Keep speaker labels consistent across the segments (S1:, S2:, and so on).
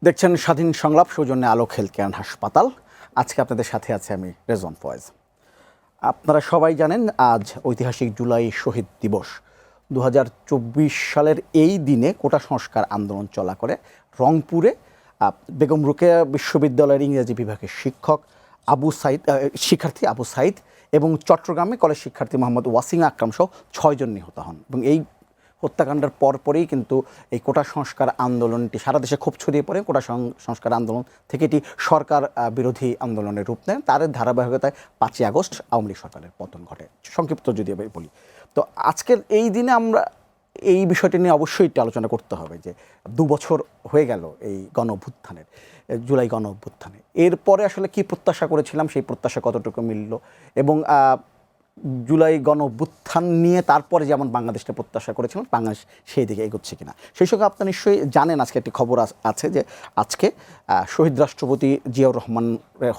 S1: দেখছেন স্বাধীন সংলাপ, সৌজন্যে আলোক হেলথ কেয়ার হাসপাতাল। আজকে আপনাদের সাথে আছে আমি রেজন ফয়েজ। আপনারা সবাই জানেন আজ ঐতিহাসিক জুলাই শহীদ দিবস। 2024 সালের এই দিনে কোটা সংস্কার আন্দোলন চলা করে রংপুরে বেগম রোকেয়া বিশ্ববিদ্যালয়ের ইংরেজি বিভাগের শিক্ষার্থী আবু সাইদ এবং চট্টগ্রামে কলেজ শিক্ষার্থী মোহাম্মদ ওয়াসিম আকরাম সহ 6 জন নিহত হন। এবং এই হত্যাকাণ্ডের পরপরই কিন্তু এই কোটা সংস্কার আন্দোলনটি সারা দেশে খুব ছড়িয়ে পড়ে। কোটা সংস্কার আন্দোলন থেকে এটি সরকার বিরোধী আন্দোলনের রূপ নেয়। তার ধারাবাহিকতায় 5ই আগস্ট আওয়ামী লীগ সরকারের পতন ঘটে। সংক্ষিপ্ত যদি আমি বলি, তো আজকের এই দিনে আমরা এই বিষয়টি নিয়ে অবশ্যই একটু আলোচনা করতে হবে যে 2 বছর হয়ে গেল এই জুলাই গণ অভ্যুত্থানে। এরপরে আসলে কি প্রত্যাশা করেছিলাম, সেই প্রত্যাশা কতটুকু মিলল, এবং জুলাই গণ অভ্যুত্থান নিয়ে তারপরে যেমন বাংলাদেশটা প্রত্যাশা করেছিলাম, বাংলাদেশ সেই দিকে এগোচ্ছে কিনা। সেই সঙ্গে আপনারা নিশ্চয়ই জানেন আজকে একটি খবর আছে যে আজকে শহীদ রাষ্ট্রপতি জিয়াউর রহমানের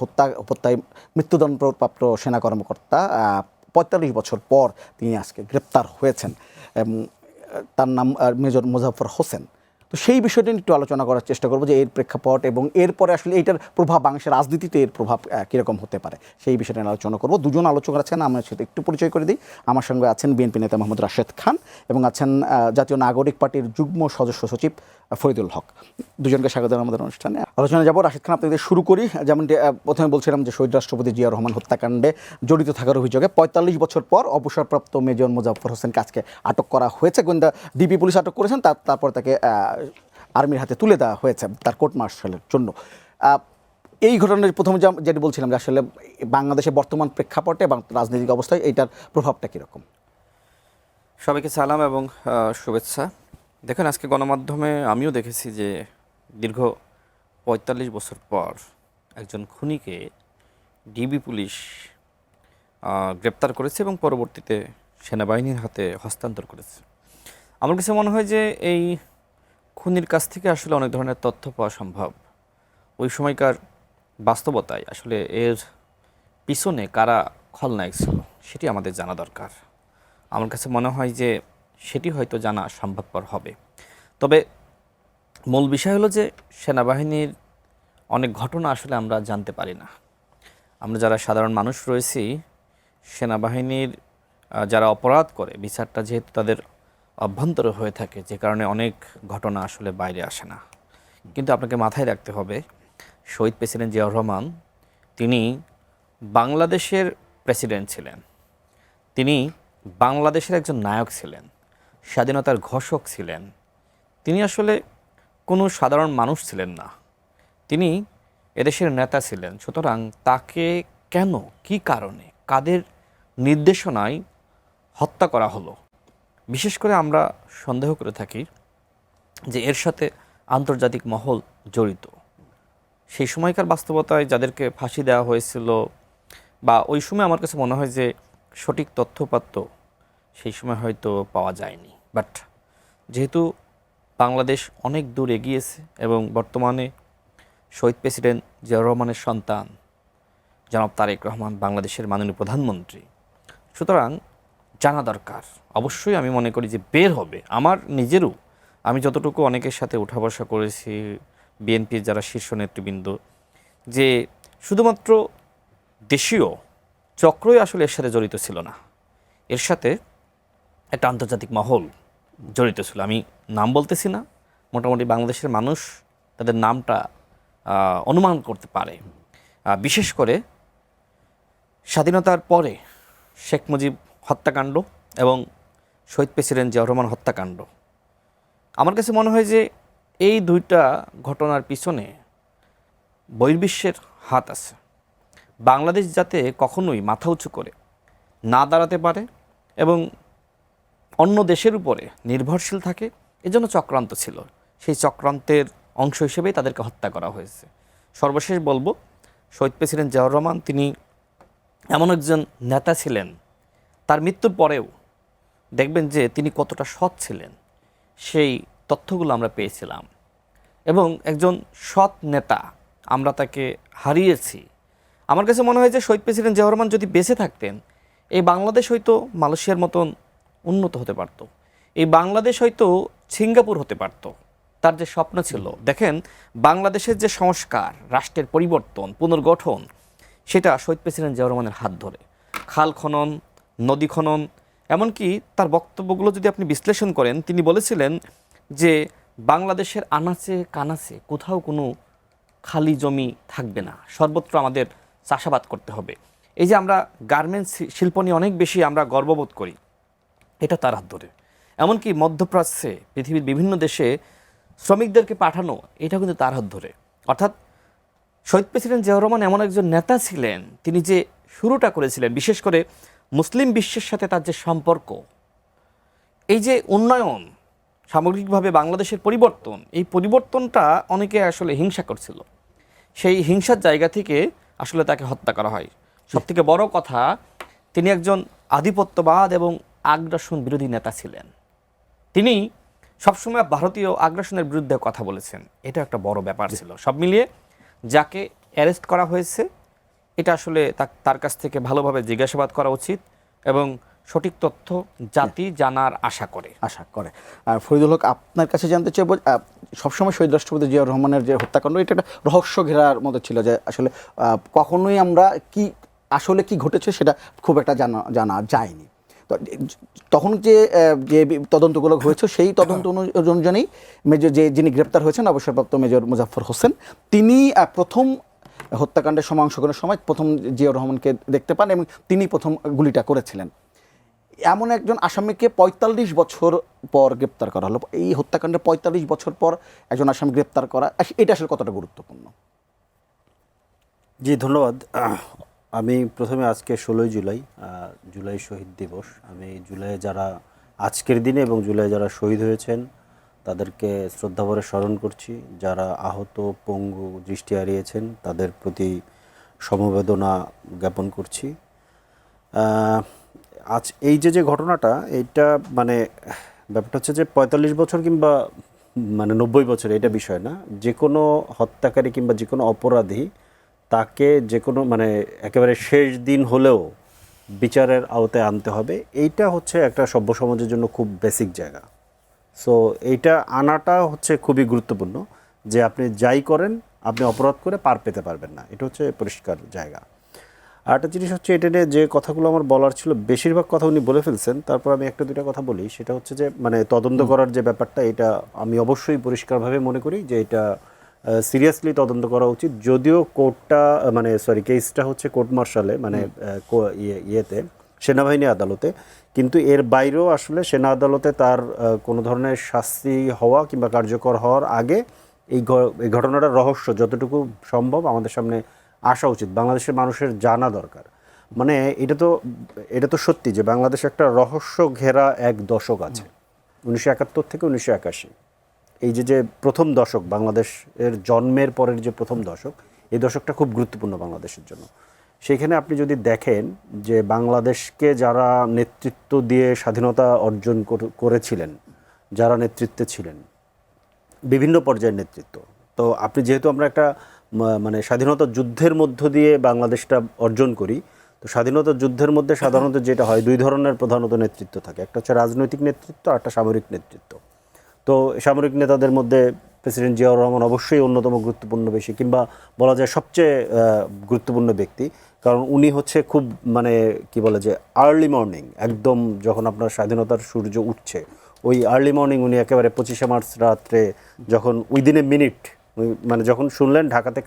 S1: হত্যায় মৃত্যুদণ্ডপ্রাপ্ত সেনা কর্মকর্তা 45 বছর পর তিনি আজকে গ্রেপ্তার হয়েছেন। তার নাম মেজর মোজাফফর হোসেন। তো সেই বিষয়টি একটু আলোচনা করার চেষ্টা করবো যে এর প্রেক্ষাপট এবং এরপরে আসলে এইটার প্রভাব বাংলাদেশের রাজনীতিতে এর প্রভাব কীরকম হতে পারে, সেই বিষয়টা নিয়ে আলোচনা করবো। দুজন আলোচক আছেন, আমার সাথে একটু পরিচয় করে দিই। আমার সঙ্গে আছেন বিএনপি নেতা মোহাম্মদ রাশেদ খান এবং আছেন জাতীয় নাগরিক পার্টির যুগ্ম সদস্য সচিব ফরিদুল হক। দুজনকে স্বাগত আমাদের অনুষ্ঠানে। আলোচনা যাবো। রাশেদ খান, আপনাদের শুরু করি। যেমনটি প্রথমে বলছিলাম যে শহীদ রাষ্ট্রপতি জিয়াউর রহমান হত্যাকাণ্ডে জড়িত থাকার অভিযোগে 45 বছর পর অবসরপ্রাপ্ত মেজর মোজাফফর হোসেনকে আজকে আটক করা হয়েছে। গোয়েন্দা ডিবি পুলিশ আটক করেছেন, তারপর তাকে আর্মির হাতে তুলে দেওয়া হয়েছে তার কোর্ট মার্শালের জন্য। এই ঘটনার প্রথমে যেটি বলছিলাম যে আসলে বাংলাদেশের বর্তমান প্রেক্ষাপটে এবং রাজনৈতিক অবস্থায় এইটার প্রভাবটা কীরকম।
S2: সবাইকে সালাম এবং শুভেচ্ছা। দেখেন, আজকে গণমাধ্যমে আমিও দেখেছি যে দীর্ঘ 45 বছর পর একজন খুনিকে ডিবি পুলিশ গ্রেপ্তার করেছে এবং পরবর্তীতে সেনাবাহিনীর হাতে হস্তান্তর করেছে। আমার কাছে মনে হয় যে এই খুনির কাছ থেকে আসলে অনেক ধরনের তথ্য পাওয়া সম্ভব। ওই সময়কার বাস্তবতায় আসলে এর পিছনে কারা খলনায়ক ছিল সেটি আমাদের জানা দরকার। আমার কাছে মনে হয় যে সেটি হয়তো জানা সম্ভবপর হবে। তবে মূল বিষয় হলো যে সেনাবাহিনীর অনেক ঘটনা আসলে আমরা জানতে পারি না। আমরা যারা সাধারণ মানুষ রয়েছি, সেনাবাহিনীর যারা অপরাধ করে বিচারটা যেহেতু তাদের অভ্যন্তরে হয়ে থাকে, যে কারণে অনেক ঘটনা আসলে বাইরে আসে না। কিন্তু আপনাকে মাথায় রাখতে হবে, শহীদ প্রেসিডেন্ট জিয়াউর রহমান তিনি বাংলাদেশের প্রেসিডেন্ট ছিলেন, তিনি বাংলাদেশের একজন নায়ক ছিলেন, স্বাধীনতার ঘোষক ছিলেন। তিনি আসলে কোনো সাধারণ মানুষ ছিলেন না, তিনি এদেশের নেতা ছিলেন। সুতরাং তাকে কেন, কি কারণে, কাদের নির্দেশনায় হত্যা করা হলো, বিশেষ করে আমরা সন্দেহ করে থাকি যে এর সাথে আন্তর্জাতিক মহল জড়িত। সেই সময়কার বাস্তবতায় যাদেরকে ফাঁসি দেওয়া হয়েছিল বা ওই সময় আমার কাছে মনে হয় যে সঠিক তথ্যপাত্র সেই সময় হয়তো পাওয়া যায়নি। বাট যেহেতু বাংলাদেশ অনেক দূর এগিয়েছে এবং বর্তমানে শহীদ প্রেসিডেন্ট জিয়াউর রহমানের সন্তান জনাব তারেক রহমান বাংলাদেশের মাননীয় প্রধানমন্ত্রী, সুতরাং জানা দরকার। অবশ্যই আমি মনে করি যে বের হবে। আমার নিজেরও, আমি যতটুকু অনেকের সাথে উঠা বসা করেছি, বিএনপির যারা শীর্ষ নেতৃবৃন্দ, যে শুধুমাত্র দেশীয় চক্রই আসলে এর সাথে জড়িত ছিল না, এর সাথে একটা আন্তর্জাতিক মহল জড়িত ছিল। আমি নাম বলতেছি না, মোটামুটি বাংলাদেশের মানুষ তাদের নামটা অনুমান করতে পারে। বিশেষ করে স্বাধীনতার পরে শেখ মুজিব হত্যাকাণ্ড এবং শহীদ প্রেসিডেন্ট জিয়াউর রহমান হত্যাকাণ্ড, আমার কাছে মনে হয় যে এই দুইটা ঘটনার পিছনে বহির্বিশ্বের হাত আছে। বাংলাদেশ যাতে কখনোই মাথা উঁচু করে না দাঁড়াতে পারে এবং অন্য দেশের উপরে নির্ভরশীল থাকে, এজন্য চক্রান্ত ছিল। সেই চক্রান্তের অংশ হিসেবেই তাদেরকে হত্যা করা হয়েছে। সর্বশেষ বলবো, শহীদ প্রেসিডেন্ট জিয়াউর রহমান তিনি এমন একজন নেতা ছিলেন, তার মৃত্যুর পরেও দেখবেন যে তিনি কতটা সৎ ছিলেন, সেই তথ্যগুলো আমরা পেয়েছিলাম। এবং একজন সৎ নেতা আমরা তাকে হারিয়েছি। আমার কাছে মনে হয় যে শহীদ প্রেসিডেন্ট জিয়াউর রহমান যদি বেঁচে থাকতেন, এই বাংলাদেশ হয়তো মালয়েশিয়ার মতন উন্নত হতে পারত, এই বাংলাদেশ হয়তো সিঙ্গাপুর হতে পারত। তার যে স্বপ্ন ছিল, দেখেন বাংলাদেশের যে সংস্কার, রাষ্ট্রের পরিবর্তন, পুনর্গঠন, সেটা শহীদ প্রেসিডেন্ট জিয়াউর রহমানের হাত ধরে। খাল খনন, নদী খনন, এমনকি তার বক্তব্যগুলো যদি আপনি বিশ্লেষণ করেন, তিনি বলেছিলেন যে বাংলাদেশের আনাচে কানাচে কোথাও কোনো খালি জমি থাকবে না, সর্বত্র আমাদের চাষাবাদ করতে হবে। এই যে আমরা গার্মেন্টস শিল্প নিয়ে অনেক বেশি আমরা গর্ববোধ করি, এটা তার হাত ধরে। এমনকি মধ্যপ্রাচ্যে, পৃথিবীর বিভিন্ন দেশে শ্রমিকদেরকে পাঠানো, এটা কিন্তু তার হাত ধরে। অর্থাৎ শহীদ প্রেসিডেন্ট জিয়াউর রহমান এমন একজন নেতা ছিলেন, তিনি যে শুরুটা করেছিলেন, বিশেষ করে মুসলিম বিশ্বের সাথে তার যে সম্পর্ক, এই যে উন্নয়ন, সামগ্রিকভাবে বাংলাদেশের পরিবর্তন, এই পরিবর্তনটা অনেকে আসলে হিংসা করছিল। সেই হিংসার জায়গা থেকে আসলে তাকে হত্যা করা হয়। সবথেকে বড় কথা, তিনি একজন আধিপত্যবাদ এবং আগ্রাসন বিরোধী নেতা ছিলেন। তিনি সবসময় ভারতীয় আগ্রাসনের বিরুদ্ধে কথা বলেছেন। এটা একটা বড় ব্যাপার ছিল। সব মিলিয়ে যাকে অ্যারেস্ট করা হয়েছে, এটা আসলে তার কাছ থেকে ভালোভাবে জিজ্ঞাসাবাদ করা উচিত এবং সঠিক তথ্য জাতি জানার আশা করে।
S1: আর ফরিদুল হক, আপনার কাছে জানতে চাইব, সবসময় শহীদ রাষ্ট্রপতি জিয়াউর রহমানের যে হত্যাকাণ্ড, এটা একটা রহস্য ঘেরার মতো ছিল, যে আসলে কখনোই আমরা আসলে কি ঘটেছে সেটা খুব একটা জানা যায়নি। তো তখন যে তদন্তগুলো হয়েছে, সেই তদন্ত অনুযায়ী যিনি গ্রেপ্তার হয়েছেন অবসরপ্রাপ্ত মেজর মুজাফফর হোসেন, তিনি প্রথম হত্যাকাণ্ডের সময় অংশগ্রহণের সময় প্রথম জিয়াউর রহমানকে দেখতে পান এবং তিনি প্রথম গুলিটা করেছিলেন। এমন একজন আসামিকে ৪৫ বছর পর গ্রেপ্তার করা হলো। এই হত্যাকাণ্ডের ৪৫ বছর পর একজন আসামি গ্রেপ্তার করা, এটা আসলে কতটা গুরুত্বপূর্ণ?
S3: জি, ধন্যবাদ। আমি প্রথমে আজকে ১৬ই জুলাই শহীদ দিবস, আমি জুলাই যারা আজকের দিনে এবং জুলাই যারা শহীদ হয়েছেন তাদেরকে শ্রদ্ধাভরে স্মরণ করছি। যারা আহত, পঙ্গু, দৃষ্টি হারিয়েছেন তাদের প্রতি সমবেদনা জ্ঞাপন করছি। আজ এই যে ঘটনাটা, এইটা মানে ব্যাপারটা হচ্ছে যে ৪৫ বছর কিংবা মানে ৯০ বছর, এটা বিষয় না। যে কোনো হত্যাকারী কিংবা যে কোনো অপরাধী, তাকে যে কোনো মানে একেবারে শেষ দিন হলেও বিচারের আওতায় আনতে হবে। এইটা হচ্ছে একটা সভ্য সমাজের জন্য খুব বেসিক জায়গা। সো এইটা আনাটা হচ্ছে খুবই গুরুত্বপূর্ণ, যে আপনি যাই করেন, আপনি অপরাধ করে পার পেতে পারবেন না, এটা হচ্ছে পরিষ্কার জায়গা। আর একটা জিনিস হচ্ছে, এটা নিয়ে যে কথাগুলো আমার বলার ছিল বেশিরভাগ কথা উনি বলে ফেলছেন, তারপর আমি একটা দুটা কথা বলি। সেটা হচ্ছে যে মানে তদন্ত করার যে ব্যাপারটা, এটা আমি অবশ্যই পরিষ্কারভাবে মনে করি যে এটা সিরিয়াসলি তদন্ত করা উচিত। যদিও কেসটা হচ্ছে কোর্ট মার্শালে, মানে ইয়েতে সেনাবাহিনী আদালতে, কিন্তু এর বাইরেও আসলে সেনা আদালতে তার কোনো ধরনের শাস্তি হওয়া কিংবা কার্যকর হওয়ার আগে এই ঘটনাটার রহস্য যতটুকু সম্ভব আমাদের সামনে আসা উচিত, বাংলাদেশের মানুষের জানা দরকার। মানে এটা তো সত্যি যে বাংলাদেশে একটা রহস্য ঘেরা এক দশক আছে, ১৯৭১ থেকে ১৯৮১। এই যে প্রথম দশক, বাংলাদেশের জন্মের পরের যে প্রথম দশক, এই দশকটা খুব গুরুত্বপূর্ণ বাংলাদেশের জন্য। সেইখানে আপনি যদি দেখেন যে বাংলাদেশকে যারা নেতৃত্ব দিয়ে স্বাধীনতা অর্জন করেছিলেন, যারা নেতৃত্বে ছিলেন, বিভিন্ন পর্যায়ের নেতৃত্ব, তো আপনি যেহেতু আমরা একটা মানে স্বাধীনতা যুদ্ধের মধ্য দিয়ে বাংলাদেশটা অর্জন করি, তো স্বাধীনতা যুদ্ধের মধ্যে সাধারণত যেটা হয়, দুই ধরনের প্রধানত নেতৃত্ব থাকে, একটা হচ্ছে রাজনৈতিক নেতৃত্ব আর একটা সামরিক নেতৃত্ব। তো সামরিক নেতাদের মধ্যে প্রেসিডেন্ট জিয়াউর রহমান অবশ্যই অন্যতম গুরুত্বপূর্ণ বেশি, কিংবা বলা যায় সবচেয়ে গুরুত্বপূর্ণ ব্যক্তি, কারণ উনি হচ্ছে খুব মানে কি বলে যে আর্লি মর্নিং, একদম যখন আপনার স্বাধীনতার সূর্য উঠছে, ওই আর্লি মর্নিং উনি একেবারে ২৫শে মার্চ রাত্রে, যখন উইদিন এ মিনিট, মানে যখন শুনলেন ঢাকাতে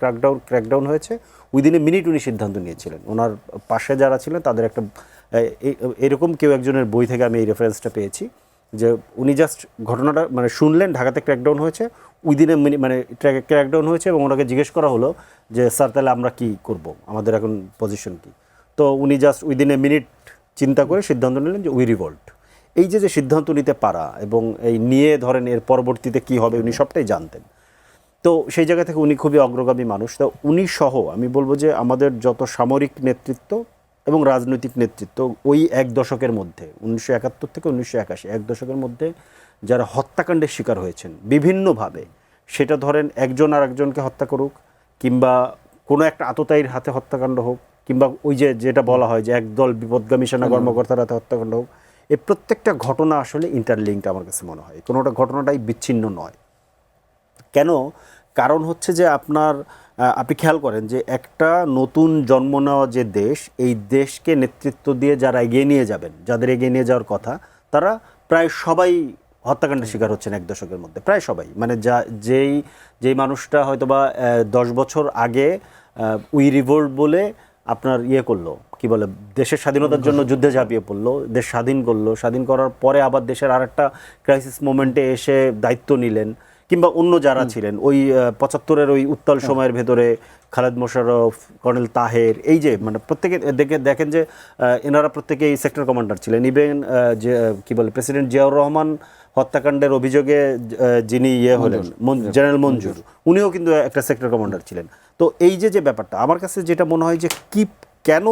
S3: ক্র্যাকডাউন হয়েছে, উইদিন এ মিনিট উনি সিদ্ধান্ত নিয়েছিলেন। ওনার পাশে যারা ছিলেন তাদের একটা এরকম কেউ একজনের বই থেকে আমি এই রেফারেন্সটা পেয়েছি, যে উনি জাস্ট ঘটনাটা মানে শুনলেন ঢাকাতে ক্র্যাকডাউন হয়েছে, উইদিন এ মিনিট মানে ক্র্যাকডাউন হয়েছে, এবং ওনাকে জিজ্ঞেস করা হলো যে স্যার তাহলে আমরা কি করব, আমাদের এখন পজিশন কি। তো উনি জাস্ট উইদিন এ মিনিট চিন্তা করে সিদ্ধান্ত নিলেন যে উই রিভল্ট। এই যে সিদ্ধান্ত নিতে পারা এবং এই নিয়ে ধরেন এর পরবর্তীতে কি হবে উনি সবটাই জানতেন। তো সেই জায়গা থেকে উনি খুবই অগ্রগামী মানুষ। তো উনি সহ আমি বলবো যে আমাদের যত সামরিক নেতৃত্ব এবং রাজনৈতিক নেতৃত্ব ওই এক দশকের মধ্যে, ১৯৭১ থেকে ১৯৮১, এক দশকের মধ্যে যারা হত্যাকাণ্ডের শিকার হয়েছেন বিভিন্নভাবে, সেটা ধরেন একজন আর একজনকে হত্যা করুক, কিংবা কোনো একটা আততায়ীর হাতে হত্যাকাণ্ড হোক, কিংবা ওই যেটা বলা হয় যে একদল বিপদগামী সেনা কর্মকর্তার হাতে হত্যাকাণ্ড হোক, এই প্রত্যেকটা ঘটনা আসলে ইন্টারলিঙ্কড আমার কাছে মনে হয়, কোনোটা ঘটনাটাই বিচ্ছিন্ন নয়। কেন? কারণ হচ্ছে যে আপনি খেয়াল করেন যে একটা নতুন জন্ম নেওয়া যে দেশ, এই দেশকে নেতৃত্ব দিয়ে যারা এগিয়ে নিয়ে যাবেন, যাদের এগিয়ে নিয়ে যাওয়ার কথা, তারা প্রায় সবাই হত্যাকাণ্ডের শিকার হচ্ছেন এক দশকের মধ্যে, প্রায় সবাই। মানে যেই মানুষটা হয়তো বা 10 বছর আগে উই রিভোল্ট বলে আপনার করলো, কি বলে, দেশের স্বাধীনতার জন্য যুদ্ধে ঝাঁপিয়ে পড়লো, দেশ স্বাধীন করলো, স্বাধীন করার পরে আবার দেশের আরেকটা ক্রাইসিস মোমেন্টে এসে দায়িত্ব নিলেন, কিংবা অন্য যারা ছিলেন ওই 75-এর ওই উত্তাল সময়ের ভেতরে খালেদ মোশাররফ, কর্নেল তাহের, এই যে মানে প্রত্যেকে দেখেন যে এনারা প্রত্যেকেই সেক্টর কমান্ডার ছিলেন। ইভেন যে কি বলে, প্রেসিডেন্ট জিয়াউর রহমান হত্যাকাণ্ডের অভিযোগে যিনি হলেন জেনারেল মঞ্জুর, উনিও কিন্তু একটা সেক্টর কমান্ডার ছিলেন। তো এই যে ব্যাপারটা আমার কাছে যেটা মনে হয় যে কেন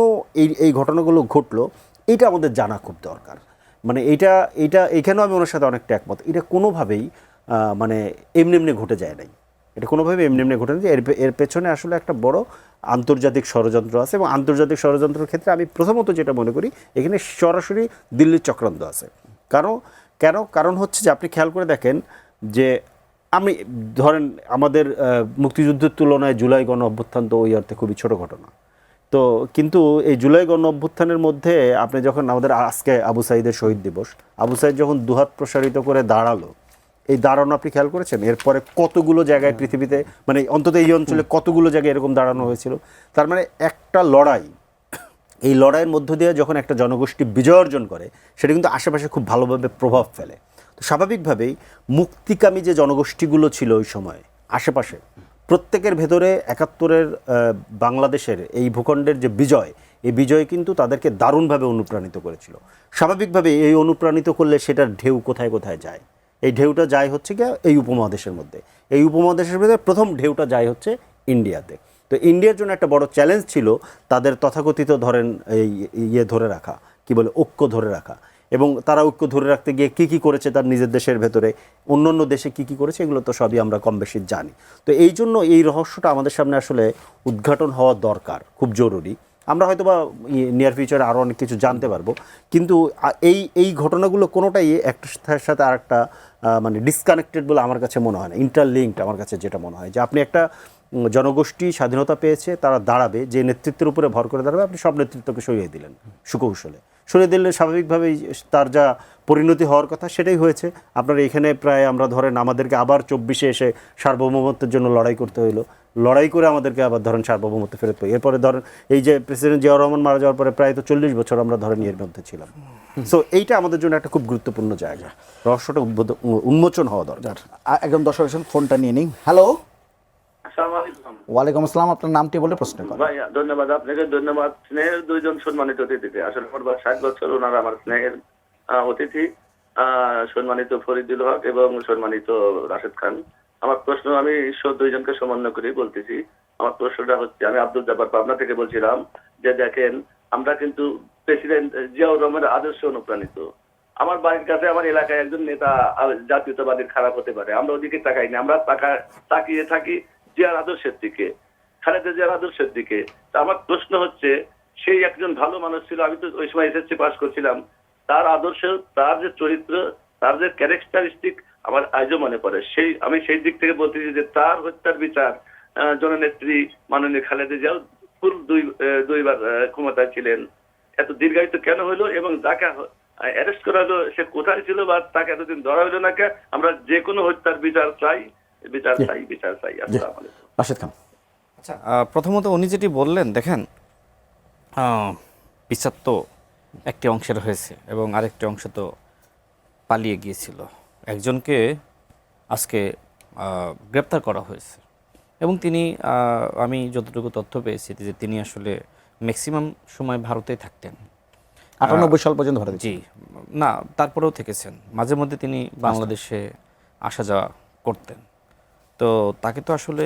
S3: এই ঘটনাগুলো ঘটলো, এইটা আমাদের জানা খুব দরকার। মানে এইখানেও আমি ওনার সাথে অনেকটা একমত। এটা কোনোভাবেই মানে এমনি ঘটে যায় নাই, এটা কোনোভাবেই এমনি ঘটে না। এর পেছনে আসলে একটা বড় আন্তর্জাতিক ষড়যন্ত্র আছে, এবং আন্তর্জাতিক ষড়যন্ত্রের ক্ষেত্রে আমি প্রথমত যেটা মনে করি, এখানে সরাসরি দিল্লির চক্রান্ত আছে। কারণ হচ্ছে যে আপনি খেয়াল করে দেখেন যে আমি ধরেন আমাদের মুক্তিযুদ্ধের তুলনায় জুলাই গণ অভ্যুত্থান তো ওই অর্থে খুবই ছোট ঘটনা। তো কিন্তু এই জুলাই গণ অভ্যুত্থানের মধ্যে আপনি যখন আমাদের আজকে আবু সাঈদের শহীদ দিবস, আবু সাঈদ যখন দুহাত প্রসারিত করে দাঁড়ালো, এই দাঁড়ানো আপনি খেয়াল করেছেন? এরপরে কতগুলো জায়গায় পৃথিবীতে, মানে অন্তত এই অঞ্চলে কতগুলো জায়গায় এরকম দাঁড়ানো হয়েছিল। তার মানে একটা লড়াই, এই লড়াইয়ের মধ্য দিয়ে যখন একটা জনগোষ্ঠী বিজয় অর্জন করে, সেটা কিন্তু আশেপাশে খুব ভালোভাবে প্রভাব ফেলে। তো স্বাভাবিকভাবেই মুক্তিকামী যে জনগোষ্ঠীগুলো ছিল ওই সময় আশেপাশে, প্রত্যেকের ভেতরে 71-এর বাংলাদেশের এই ভূখণ্ডের যে বিজয়, এই বিজয় কিন্তু তাদেরকে দারুণভাবে অনুপ্রাণিত করেছিল। স্বাভাবিকভাবে এই অনুপ্রাণিত করলে সেটার ঢেউ কোথায় কোথায় যায়? এই ঢেউটা যায় হচ্ছে গিয়ে এই উপমহাদেশের মধ্যে। এই উপমহাদেশের মধ্যে প্রথম ঢেউটা যায় হচ্ছে ইন্ডিয়াতে। তো ইন্ডিয়ার জন্য একটা বড় চ্যালেঞ্জ ছিল তাদের তথাকথিত ধরেন এই ধরে রাখা, কি বলে, ঐক্য ধরে রাখা। এবং তারা ঐক্য ধরে রাখতে গিয়ে কী করেছে তার নিজের দেশের ভেতরে, অন্য দেশে কী করেছে, এগুলো তো সবই আমরা কম বেশি জানি। তো এই জন্য এই রহস্যটা আমাদের সামনে আসলে উদ্ঘাটন হওয়া দরকার, খুব জরুরি। আমরা হয়তো বা নিয়ার ফিউচারে আরও অনেক কিছু জানতে পারবো, কিন্তু এই ঘটনাগুলো কোনোটাই একটার সাথে আরেকটা মানে ডিসকানেক্টেড বলে আমার কাছে মনে হয় না, ইন্টারলিঙ্কড। আমার কাছে যেটা মনে হয় যে আপনি একটা জনগোষ্ঠী স্বাধীনতা পেয়েছে, তারা দাঁড়াবে, যে নেতৃত্বের উপরে ভর করে দাঁড়াবে, আপনি সব নেতৃত্বকে সরিয়ে দিলেন সুকৌশলে। সরিয়ে দিলে স্বাভাবিকভাবেই তার যা পরিণতি হওয়ার কথা সেটাই হয়েছে। আপনার এখানে প্রায় আমরা ধরেন আমাদেরকে আবার 24-এ এসে সার্বভৌমত্বের জন্য লড়াই করতে হইলো, লড়াই করে আমাদেরকে আবার ধরেন সার্বভৌমত্ব ফেরত পাই। এরপরে ধরেন এই যে প্রেসিডেন্ট জিয়াউর রহমান মারা যাওয়ার পরে প্রায় তো 40 বছর আমরা ধরেন এর মধ্যে ছিলাম। সো এইটা আমাদের জন্য একটা খুব গুরুত্বপূর্ণ জায়গা, রহস্যটা উন্মোচন হওয়া দরকার।
S1: একদম দর্শক ফোনটা নিয়ে নিই। হ্যালো,
S4: আসসালামু আলাইকুম।
S1: ওয়ালাইকুম আসসালাম, আপনার নামটি বলে প্রশ্ন করেন।
S4: ভাইয়া ধন্যবাদ আপনাকে, ধন্যবাদ স্নেহের দুইজন সম্মানিত অতিথিকে। আসলে আমার 60 বছর, ওনারা আমার স্নেহের অতিথি, সম্মানিত ফরিদুল হক এবং সম্মানিত রাশেদ খান। আমার প্রশ্ন, আমি ঈশ্বর দুইজনকে সমন্বয় করে বলতেছি। আমার প্রশ্নটা হচ্ছে, আমি আব্দুল জব্বার পাবনা থেকে বলছিলাম যে দেখেন, আমরা কিন্তু প্রেসিডেন্ট জিয়াউর রহমানের আদর্শ অনুপ্রাণিত। আমার বাড়ির কাছে আমার এলাকায় একজন নেতা জাতীয়তাবাদীর খারাপ হতে পারে, আমরা ওদিকে তাকাই না, আমরা তাকিয়ে থাকি জিয়ার আদর্শের দিকে, খালেদা জিয়ার আদর্শের দিকে। তা আমার প্রশ্ন হচ্ছে, সেই একজন ভালো মানুষ ছিল, আমি তো ওই সময় এসএসসি পাস করছিলাম, তার আদর্শ, তার যে চরিত্র, তার যে ক্যারেক্টারিস্টিক আমার আজও মনে পড়ে। আমি সেই দিক থেকে বলতেছি যে তার হত্যার বিচার জননেত্রী মাননীয় খালেদা জিয়াও ফুল দুইবার ক্ষমতায় ছিলেন। এত দীর্ঘায়িত কেন হলো, এবং যাকে অ্যারেস্ট করা হলো সে কোথায় ছিল, বা তাকে এতদিন ধরা হলো না কে? আমরা যে কোনো হত্যার বিচার চাই, বিচার চাই, বিচার চাই। আসসালামু আলাইকুম।
S1: রাশেদ খান।
S2: আচ্ছা, প্রথমত উনি যেটি বললেন, দেখেন বিচার তো একটি অংশের হয়েছে এবং আরেকটি অংশ তো পালিয়ে গিয়েছিল। একজনকে আজকে গ্রেপ্তার করা হয়েছে এবং তিনি, আমি যতটুকু তথ্য পেয়েছি যে তিনি আসলে ম্যাক্সিমাম সময় ভারতেই থাকতেন।
S1: 98 সাল পর্যন্ত ধরে
S2: জি, না তারপরেও থেকেছেন, মাঝে মধ্যে তিনি বাংলাদেশে আসা যাওয়া করতেন। তো তাকে তো আসলে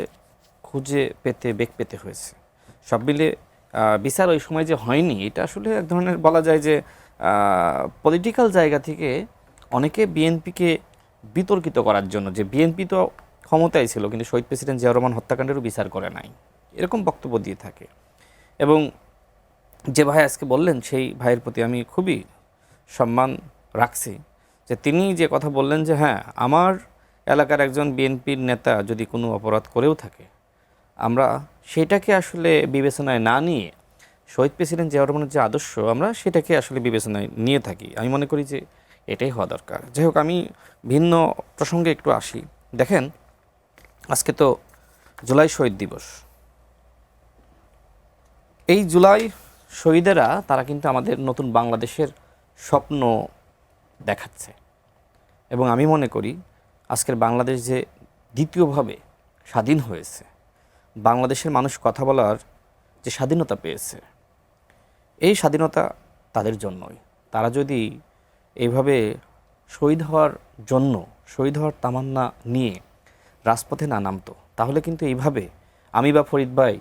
S2: খুঁজে পেতে, বেগ পেতে হয়েছে। সব মিলে বিচার ওই সময় যে হয়নি, এটা আসলে এক ধরনের বলা যায় যে পলিটিক্যাল জায়গা থেকে অনেকে বিএনপিকে বিতর্কিত করার জন্য, যে বিএনপি তো ক্ষমতায় ছিল কিন্তু শহীদ প্রেসিডেন্ট জিয়াউর রহমান হত্যাকাণ্ডেরও বিচার করে নাই, এরকম বক্তব্য দিয়ে থাকে। এবং যে ভাই আজকে বললেন, সেই ভাইয়ের প্রতি আমি খুবই সম্মান রাখছি যে তিনি যে কথা বললেন যে হ্যাঁ, আমার এলাকার একজন বিএনপির নেতা যদি কোনো অপরাধ করেও থাকে, আমরা সেটাকে আসলে বিবেচনায় না নিয়ে শহীদ প্রেসিডেন্ট জিয়াউর রহমানের যে আদর্শ, আমরা সেটাকে আসলে বিবেচনায় নিয়ে থাকি। আমি মনে করি যে এটাই হওয়া দরকার। যাই হোক, আমি ভিন্ন প্রসঙ্গে একটু আসি। দেখেন, আজকে তো জুলাই শহীদ দিবস। এই জুলাই শহীদেরা তারা কিন্তু আমাদের নতুন বাংলাদেশের স্বপ্ন দেখাচ্ছে, এবং আমি মনে করি আজকের বাংলাদেশ যে দ্বিতীয়ভাবে স্বাধীন হয়েছে, বাংলাদেশের মানুষ কথা বলার যে স্বাধীনতা পেয়েছে, এই স্বাধীনতা তাদের জন্যই। তারা যদি এইভাবে শহীদ হওয়ার জন্য, শহীদ হওয়ার তামান্না নিয়ে রাজপথে না নামতো, তাহলে কিন্তু এইভাবে আমি বা ফরিদ ভাই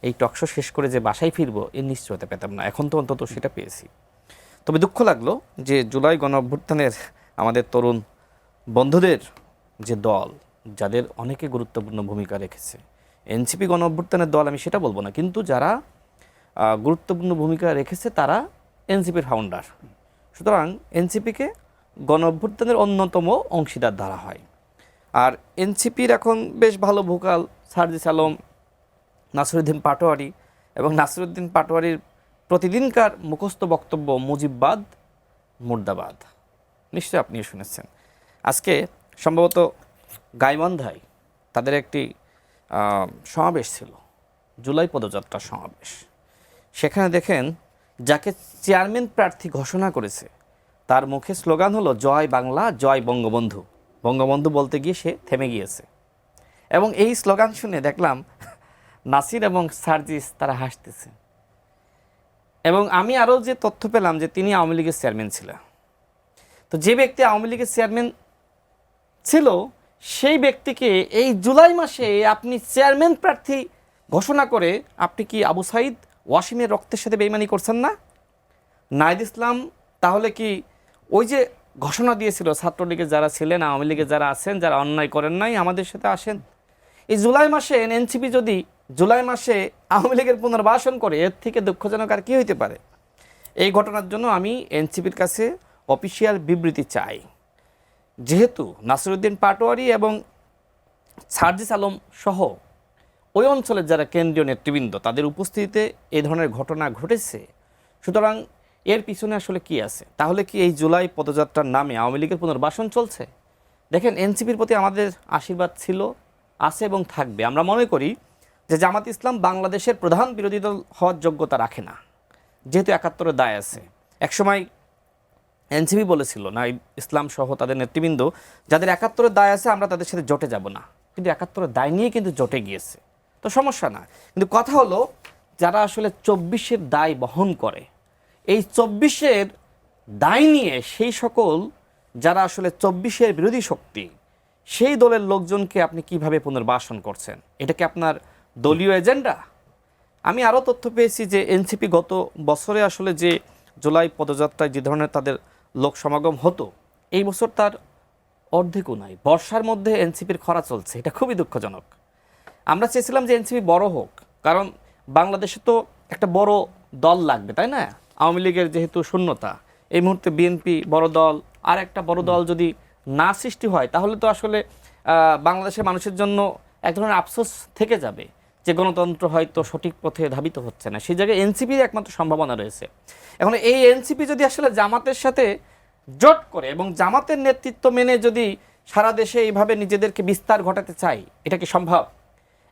S2: এই টকশো শেষ করে যে বাসায় ফিরবো এর নিশ্চয়তা পেতাম না। এখন তো অন্তত সেটা পেয়েছি। তবে দুঃখ লাগলো যে জুলাই গণ অভ্যুত্থানের আমাদের তরুণ বন্ধুদের যে দল, যাদের অনেকে গুরুত্বপূর্ণ ভূমিকা রেখেছে, এনসিপি গণ অভ্যুত্থানের দল আমি সেটা বলবো না, কিন্তু যারা গুরুত্বপূর্ণ ভূমিকা রেখেছে তারা এনসিপির ফাউন্ডার। সুতরাং এনসিপিকে গণ অভ্যুত্থানের অন্যতম অংশীদার ধরা হয়। আর এনসিপির এখন বেশ ভালো ভোকাল সার্জিস আলম, নাসিরুদ্দিন পাটোয়ারি, এবং নাসিরুদ্দিন পাটোয়ারির প্রতিদিনকার মুখস্থ বক্তব্য মুজিববাদ মুর্দাবাদ, নিশ্চয়ই আপনিও শুনেছেন। আজকে সম্ভবত গাইবান্ধায় তাদের একটি সমাবেশ ছিল, জুলাই পদযাত্রা সমাবেশ। সেখানে দেখেন, যাকে চেয়ারম্যান প্রার্থী ঘোষণা করেছে তার মুখে স্লোগান হলো জয় বাংলা, জয় বঙ্গবন্ধু। বঙ্গবন্ধু বলতে গিয়ে সে থেমে গিয়েছে, এবং এই স্লোগান শুনে দেখলাম নাসির এবং সার্জিস তারা হাসতেছে। এবং আমি আরও যে তথ্য পেলাম যে তিনি আওয়ামী লীগের চেয়ারম্যান ছিলেন। তো যে ব্যক্তি আওয়ামী লীগের চেয়ারম্যান ছিল, সেই ব্যক্তিকে এই জুলাই মাসে আপনি চেয়ারম্যান প্রার্থী ঘোষণা করে আপনি কি আবু সাইদ ওয়াসিমের রক্তের সাথে বেইমানি করছেন না? নাহিদ ইসলাম তাহলে কি ওই যে ঘোষণা দিয়েছিল ছাত্রলীগের যারা ছিলেন, আওয়ামী লীগের যারা আছেন, যারা অন্যায় করেন নাই আমাদের সাথে আসেন? এই জুলাই মাসে এনসিপি যদি জুলাই মাসে আওয়ামী লীগের পুনর্বাসন করে, এর থেকে দুঃখজনক আর কী হইতে পারে? এই ঘটনার জন্য আমি এনসিপির কাছে অফিসিয়াল বিবৃতি চাই। যেহেতু নাসিরুদ্দিন পাটোয়ারি এবং সার্জিস আলম সহ ওই অঞ্চলের যারা কেন্দ্রীয় নেতৃবৃন্দ, তাদের উপস্থিতিতে এই ধরনের ঘটনা ঘটেছে, সুতরাং এর পিছনে আসলে কি আছে? তাহলে কি এই জুলাই পদযাত্রার নামে আওয়ামী লীগের পুনর্বাসন চলছে? দেখেন, এনসিপির প্রতি আমাদের আশীর্বাদ ছিল, আছে এবং থাকবে। আমরা মনে করি যে জামাত ইসলাম বাংলাদেশের প্রধান বিরোধী দল হওয়ার যোগ্যতা রাখে না, যেহেতু ৭১-এর দায় আছে। একসময় এনসিপি বলেছিল না, ইসলাম সহ তাদের নেতৃবৃন্দ, যাদের ৭১-এর দায় আছে আমরা তাদের সাথে জোটে যাব না, কিন্তু ৭১-এর দায় নিয়ে কিন্তু জোটে গিয়েছে, তো সমস্যা না। কিন্তু কথা হলো, যারা আসলে ২৪-এর দায় বহন করে, এই ২৪-এর দায় নিয়ে সেই সকল যারা আসলে ২৪-এর বিরোধী শক্তি, সেই দলের লোকজনকে আপনি কিভাবে পুনর্বাসন করছেন? এটা কি আপনার দলীয় এজেন্ডা? আমি আরও তথ্য পেয়েছি যে এনসিপি গত বছরে আসলে যে জুলাই পদযাত্রায় যে ধরনের তাদের লোক সমাগম হতো, এই বছর তার অর্ধেকও নাই। বর্ষার মধ্যে এনসিপির খরা চলছে, এটা খুবই দুঃখজনক। আমরা চেয়েছিলাম যে এনসিপি বড় হোক, কারণ বাংলাদেশে তো একটা বড় দল লাগবে, তাই না? আওয়ামী লীগের যেহেতু শূন্যতা, এই মুহূর্তে বিএনপি বড় দল, আর একটা বড় দল যদি না সৃষ্টি হয়, তাহলে তো আসলে বাংলাদেশের মানুষের জন্য এক ধরনের আফসোস থেকে যাবে যে গণতন্ত্র হয়তো সঠিক পথে ধাবিত হচ্ছে না। সেই জায়গায় এনসিপির একমাত্র সম্ভাবনা রয়েছে। এখন এই এনসিপি যদি আসলে জামাতের সাথে জোট করে এবং জামাতের নেতৃত্ব মেনে যদি সারা দেশে এইভাবে নিজেদেরকে বিস্তার ঘটাতে চাই, এটা কি সম্ভব?